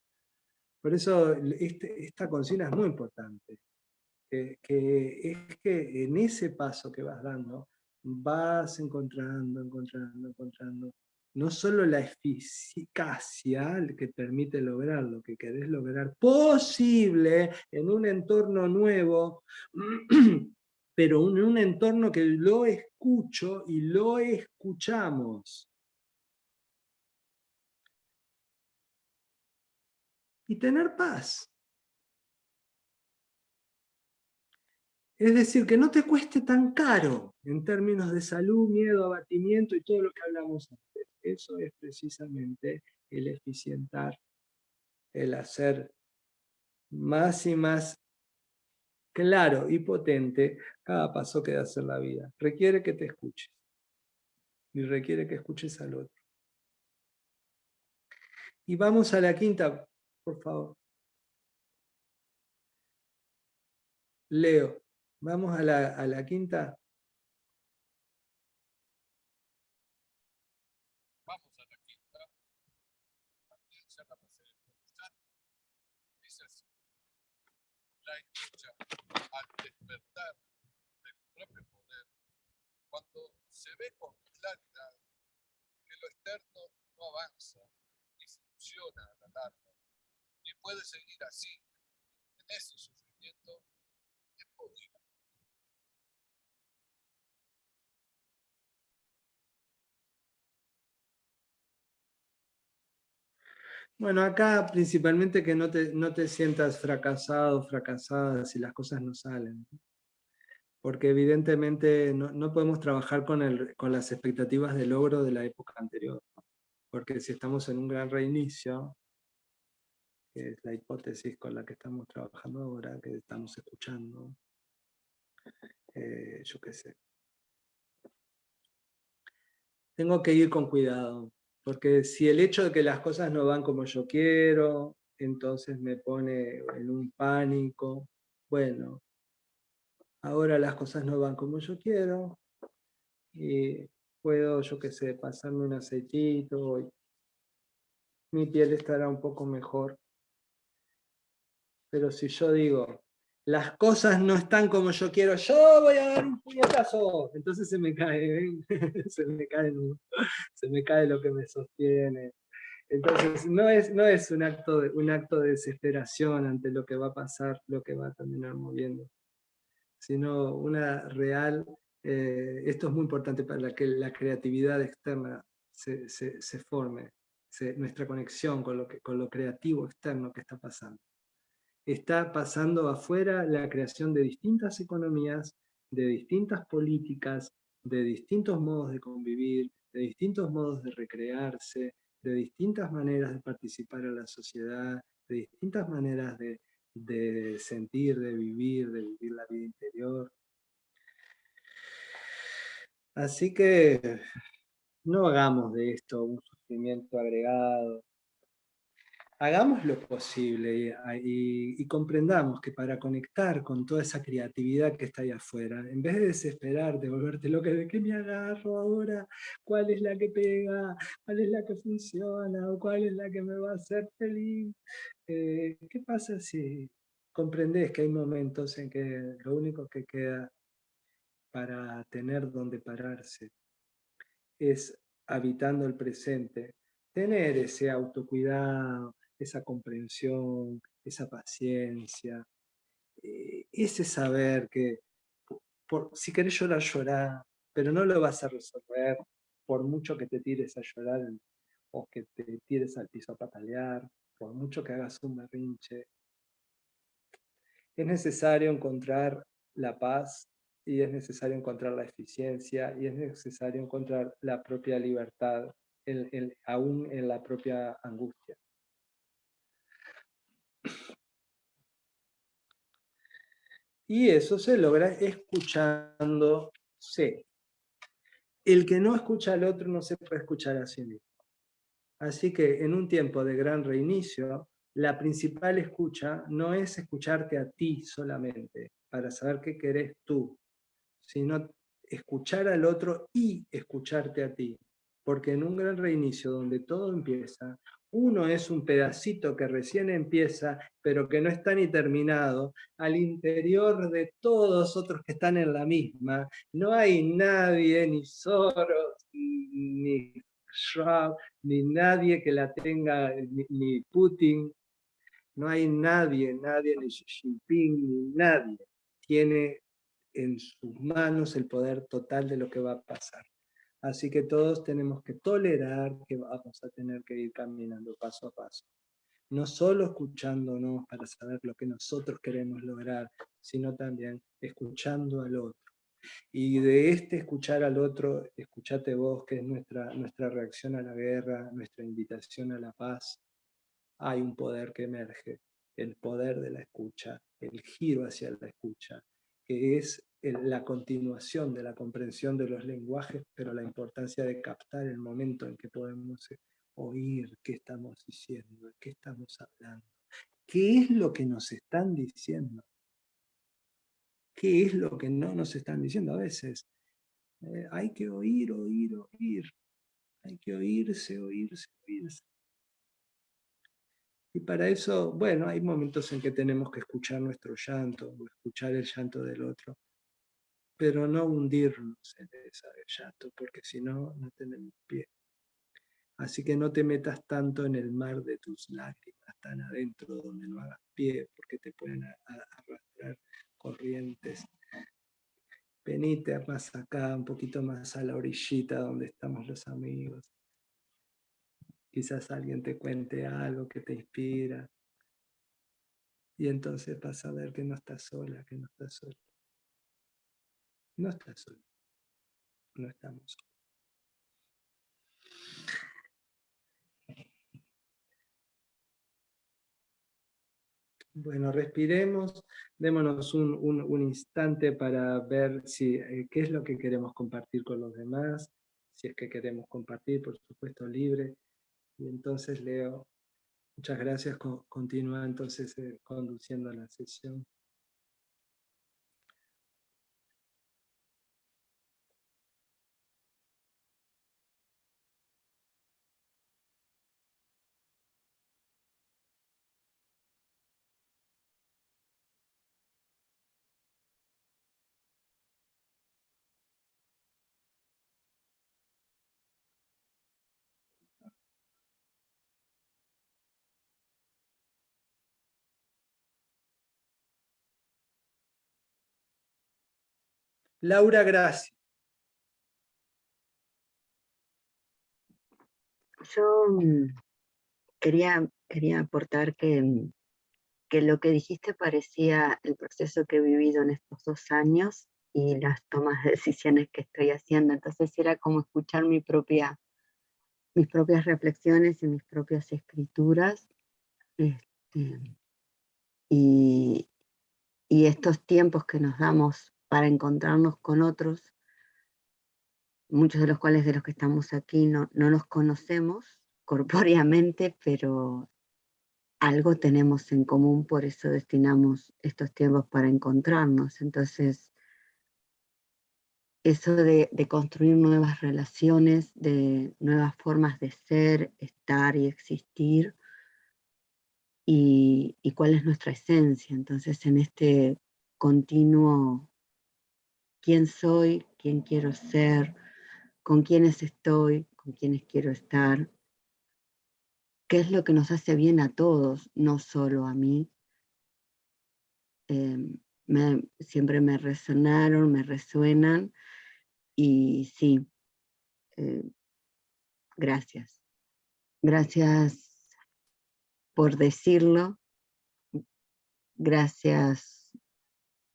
Por eso esta consigna es muy importante, que es que en ese paso que vas dando, vas encontrando, no solo la eficacia que permite lograr lo que querés lograr, posible en un entorno nuevo, pero en un entorno que lo escucho y lo escuchamos. Y tener paz. Es decir, que no te cueste tan caro en términos de salud, miedo, abatimiento y todo lo que hablamos antes. Eso es precisamente el eficientar, el hacer más y más claro y potente cada paso que das en la vida. Requiere que te escuches y requiere que escuches al otro. Y vamos a la quinta, por favor. Leo, vamos a la quinta. Vamos a la quinta. También ya la pasé de escuchar. Dice así: la escucha al despertar del propio poder, cuando se ve con claridad que lo externo no avanza ni funciona a la larga, ni puede seguir así, en ese sufrimiento, es posible. Bueno, acá principalmente que no te sientas fracasado, fracasada si las cosas no salen. Porque evidentemente no podemos trabajar con las expectativas de logro de la época anterior. Porque si estamos en un gran reinicio, que es la hipótesis con la que estamos trabajando ahora, que estamos escuchando, yo qué sé. Tengo que ir con cuidado, porque si el hecho de que las cosas no van como yo quiero, entonces me pone en un pánico. Bueno, ahora las cosas no van como yo quiero y puedo, yo qué sé, pasarme un aceitito y mi piel estará un poco mejor. Pero si yo digo, las cosas no están como yo quiero, yo voy a dar un puñetazo, entonces se me cae, se me cae lo que me sostiene. Entonces no es un acto de desesperación ante lo que va a pasar, lo que va a terminar moviendo, sino una real, esto es muy importante para que la creatividad externa se forme, nuestra conexión con lo creativo externo que está pasando. Está pasando afuera la creación de distintas economías, de distintas políticas, de distintos modos de convivir, de distintos modos de recrearse, de distintas maneras de participar en la sociedad, de distintas maneras de sentir, de vivir la vida interior. Así que no hagamos de esto un sufrimiento agregado. Hagamos lo posible y comprendamos que para conectar con toda esa creatividad que está ahí afuera, en vez de desesperar, de volverte loca, ¿de qué me agarro ahora? ¿Cuál es la que pega? ¿Cuál es la que funciona? ¿O cuál es la que me va a hacer feliz? ¿Qué pasa si comprendés que hay momentos en que lo único que queda para tener donde pararse es habitando el presente, tener ese autocuidado, esa comprensión, esa paciencia, ese saber que si querés llorar, llorar, pero no lo vas a resolver por mucho que te tires a llorar o que te tires al piso a patalear, por mucho que hagas un berrinche. Es necesario encontrar la paz y es necesario encontrar la eficiencia y es necesario encontrar la propia libertad, aún en la propia angustia. Y eso se logra escuchándose. El que no escucha al otro no se puede escuchar a sí mismo. Así que en un tiempo de gran reinicio, la principal escucha no es escucharte a ti solamente, para saber qué querés tú, sino escuchar al otro y escucharte a ti. porque en un gran reinicio donde todo empieza, uno es un pedacito que recién empieza, pero que no está ni terminado, al interior de todos otros que están en la misma. No hay nadie, ni Soros, ni Schwab, ni nadie que la tenga, ni Putin, no hay nadie, ni Xi Jinping, ni nadie tiene en sus manos el poder total de lo que va a pasar. Así que todos tenemos que tolerar que vamos a tener que ir caminando paso a paso. No solo escuchándonos para saber lo que nosotros queremos lograr, sino también escuchando al otro. Y de este escuchar al otro, escuchate vos, que es nuestra reacción a la guerra, nuestra invitación a la paz. Hay un poder que emerge, el poder de la escucha, el giro hacia la escucha, que es la continuación de la comprensión de los lenguajes, pero la importancia de captar el momento en que podemos oír qué estamos diciendo, qué estamos hablando, qué es lo que nos están diciendo, qué es lo que no nos están diciendo a veces. Hay que oír, oír, oír, hay que oírse, oírse, oírse. Y para eso, bueno, hay momentos en que tenemos que escuchar nuestro llanto o escuchar el llanto del otro, pero no hundirnos en ese llanto, porque si no, no tenemos pie. Así que no te metas tanto en el mar de tus lágrimas, tan adentro donde no hagas pie, porque te pueden arrastrar corrientes. Venite más acá, un poquito más a la orillita donde estamos los amigos. Quizás alguien te cuente algo que te inspira. Y entonces vas a ver que no estás sola, que no estás sola. No estás sola, no estamos solos. Bueno, respiremos, démonos un instante para ver qué es lo que queremos compartir con los demás, si es que queremos compartir, por supuesto, libre. Y entonces, Leo, muchas gracias, continúa entonces conduciendo la sesión. Laura Gracia. Yo quería aportar que lo que dijiste parecía el proceso que he vivido en estos 2 años y las tomas de decisiones que estoy haciendo. Entonces era como escuchar mis propias reflexiones y mis propias escrituras. Este, y, y estos tiempos que nos damos para encontrarnos con otros, muchos de los cuales de los que estamos aquí no nos conocemos corpóreamente, pero algo tenemos en común, por eso destinamos estos tiempos para encontrarnos. Entonces, eso de construir nuevas relaciones, de nuevas formas de ser, estar y existir, y cuál es nuestra esencia. Entonces, en este continuo, quién soy, quién quiero ser, con quiénes estoy, con quiénes quiero estar, qué es lo que nos hace bien a todos, no solo a mí. Siempre me resonaron, me resuenan, y sí, gracias. Gracias por decirlo, gracias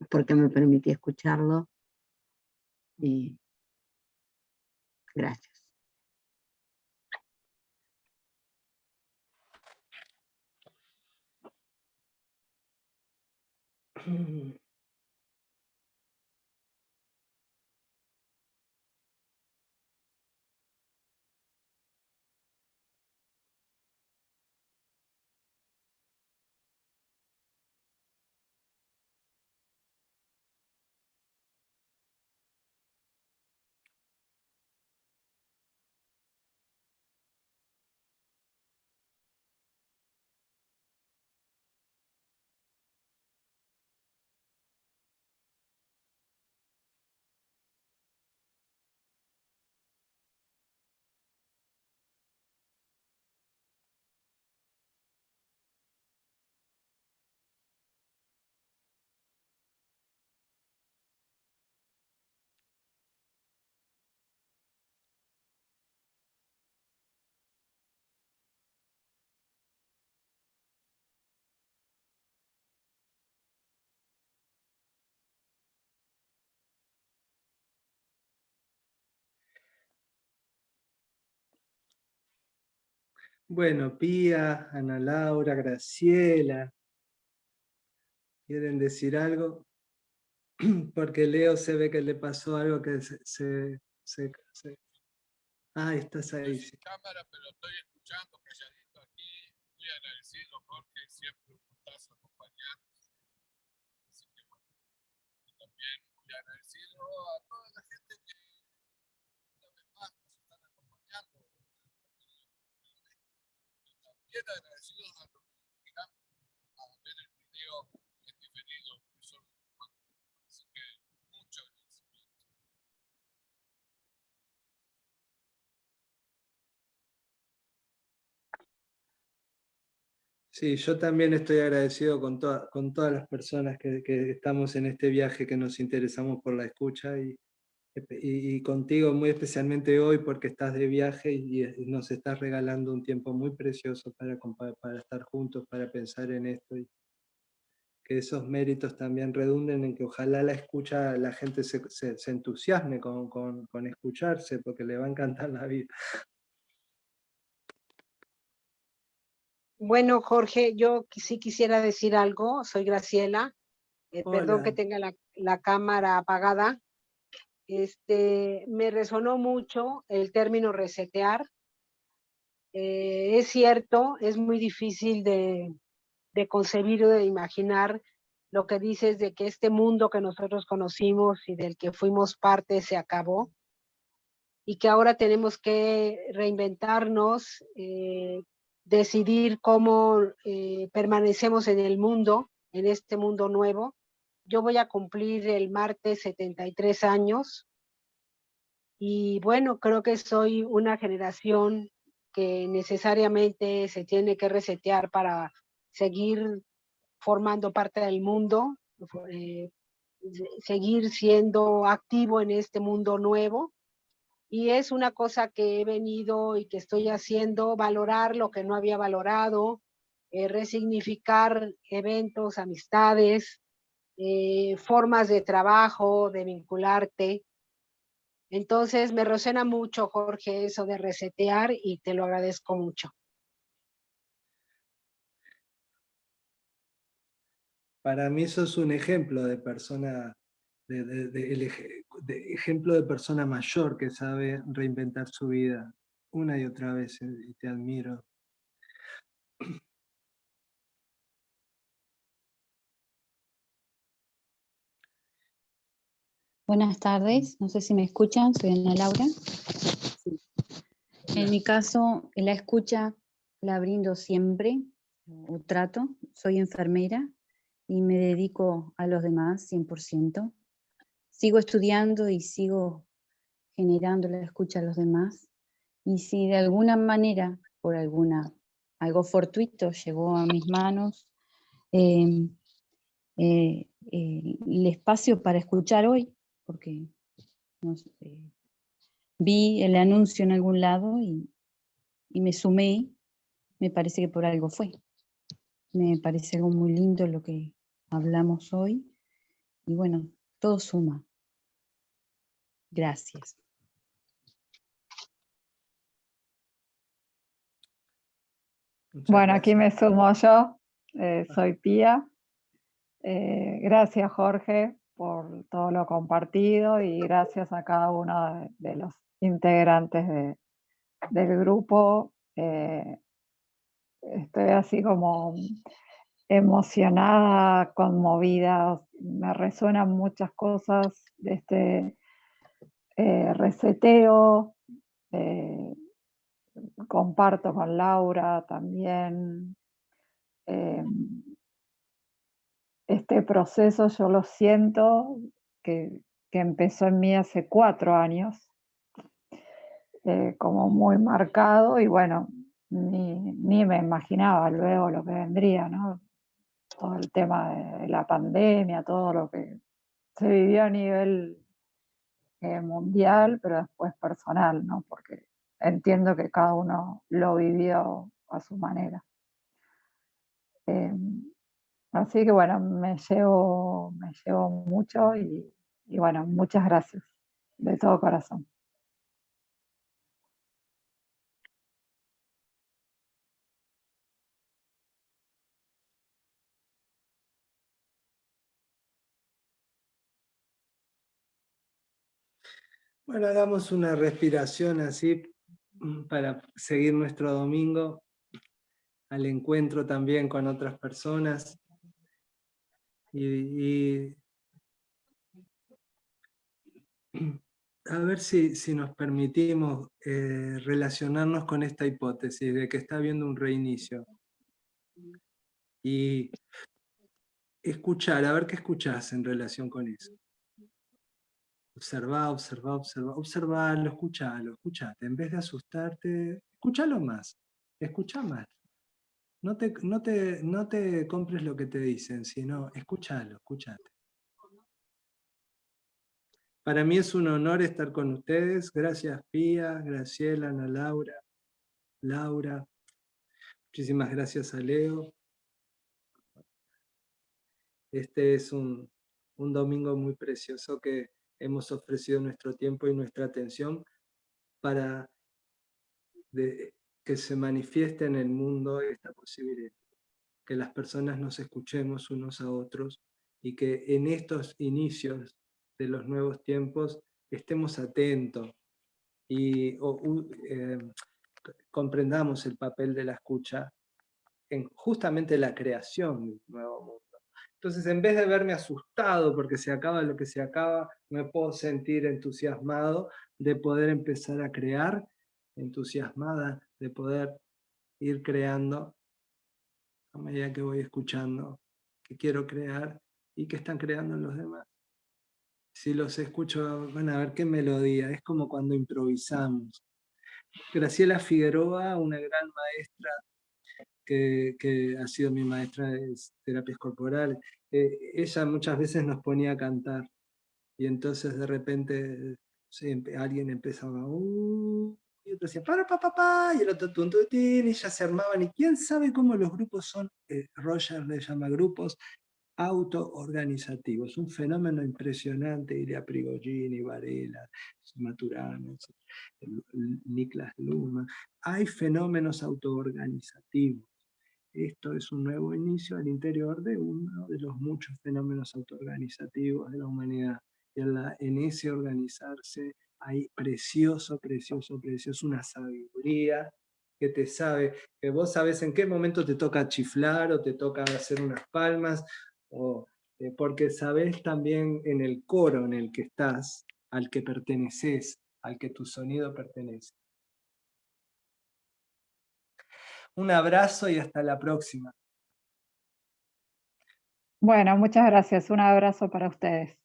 porque me permití escucharlo, y gracias. Bueno, Pía, Ana Laura, Graciela, ¿quieren decir algo? Porque Leo se ve que le pasó algo que Ah, estás Estoy ahí. sin Sí. cámara, pero estoy escuchando calladito aquí. Muy agradecido, Jorge, siempre un gustazo acompañarte. Así que bueno, y también muy agradecido a toda la gente que una vez más nos están acompañando. Y también agradecidos a los que irán a ver el video en diferido, que son los cuantos. Así que mucho agradecimiento. Sí, yo también estoy agradecido con todas las personas que estamos en este viaje, que nos interesamos por la escucha y contigo muy especialmente hoy porque estás de viaje y nos estás regalando un tiempo muy precioso para estar juntos, para pensar en esto y que esos méritos también redunden en que ojalá la escucha, la gente se entusiasme con escucharse porque le va a encantar la vida. Bueno, Jorge, yo sí quisiera decir algo. Soy Graciela. Perdón que Hola. tenga la cámara apagada. Me resonó mucho el término resetear. Es cierto, es muy difícil de concebir o de imaginar lo que dices de que este mundo que nosotros conocimos y del que fuimos parte se acabó y que ahora tenemos que reinventarnos, decidir cómo permanecemos en el mundo, en este mundo nuevo. Yo voy a cumplir el martes 73 años y bueno, creo que soy una generación que necesariamente se tiene que resetear para seguir formando parte del mundo, eh, seguir siendo activo en este mundo nuevo. Y es una cosa que he venido y que estoy haciendo, valorar lo que no había valorado, resignificar eventos, amistades, formas de trabajo, de vincularte. Entonces me resuena mucho, Jorge, eso de resetear y te lo agradezco mucho. Para mí sos un ejemplo de persona, ejemplo de persona mayor que sabe reinventar su vida una y otra vez y te admiro. Buenas tardes, no sé si me escuchan, soy Ana Laura. En mi caso, la escucha la brindo siempre, o trato, soy enfermera y me dedico a los demás 100%. Sigo estudiando y sigo generando la escucha a los demás. Y si de alguna manera, por algo fortuito llegó a mis manos, el espacio para escuchar hoy, porque no sé, vi el anuncio en algún lado y me sumé, me parece que por algo fue. Me parece algo muy lindo lo que hablamos hoy y bueno, todo suma. Gracias. Muchas Bueno, aquí gracias. me sumo yo, soy Pía. Gracias, Jorge, por todo lo compartido y gracias a cada uno de los integrantes del grupo. Estoy así como emocionada, conmovida, me resuenan muchas cosas de este reseteo. eh, Comparto con Laura también. eh, este proceso yo lo siento que empezó en mí hace 4 años, como muy marcado y bueno, ni me imaginaba luego lo que vendría, ¿no? Todo el tema de la pandemia, todo lo que se vivió a nivel mundial, pero después personal, ¿no? Porque entiendo que cada uno lo vivió a su manera. Eh, Así que bueno, me llevo mucho y bueno, muchas gracias de todo corazón. Bueno, hagamos una respiración así para seguir nuestro domingo al encuentro también con otras personas. Y a ver si nos permitimos relacionarnos con esta hipótesis de que está habiendo un reinicio. Y escuchar, a ver qué escuchás en relación con eso. Observá, observá, observá, observalo, escuchate. En vez de asustarte, escúchalo más, escuchá más. No te compres lo que te dicen, sino escúchalo, escuchate. Para mí es un honor estar con ustedes. Gracias Pía, Graciela, Ana Laura. Muchísimas gracias a Leo. Este es un domingo muy precioso que hemos ofrecido nuestro tiempo y nuestra atención para que se manifieste en el mundo esta posibilidad. Que las personas nos escuchemos unos a otros y que en estos inicios de los nuevos tiempos estemos atentos y comprendamos el papel de la escucha en justamente la creación de un nuevo mundo. Entonces, en vez de verme asustado porque se acaba lo que se acaba, me puedo sentir entusiasmado de poder empezar a crear, entusiasmada de poder ir creando a medida que voy escuchando que quiero crear y que están creando los demás. Si los escucho, van a ver qué melodía, es como cuando improvisamos. Graciela Figueroa, una gran maestra que ha sido mi maestra de terapias corporales, ella muchas veces nos ponía a cantar y entonces de repente alguien empezaba y otro decía pa, y el otro tuntutín, y ya se armaban, y quién sabe cómo los grupos son, Roger le llama grupos autoorganizativos, un fenómeno impresionante, diría Prigogine, Varela, Maturana, Niklas Luhmann. Hay fenómenos autoorganizativos. Esto es un nuevo inicio al interior de uno de los muchos fenómenos autoorganizativos de la humanidad. En ese organizarse hay precioso, una sabiduría que te sabe, que vos sabés en qué momento te toca chiflar o te toca hacer unas palmas, porque sabés también en el coro en el que estás, al que perteneces, al que tu sonido pertenece. Un abrazo y hasta la próxima. Bueno, muchas gracias. Un abrazo para ustedes.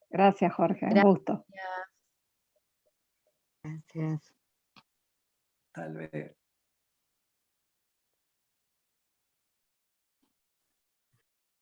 Gracias, Jorge. Un gusto. Gracias. Tal vez.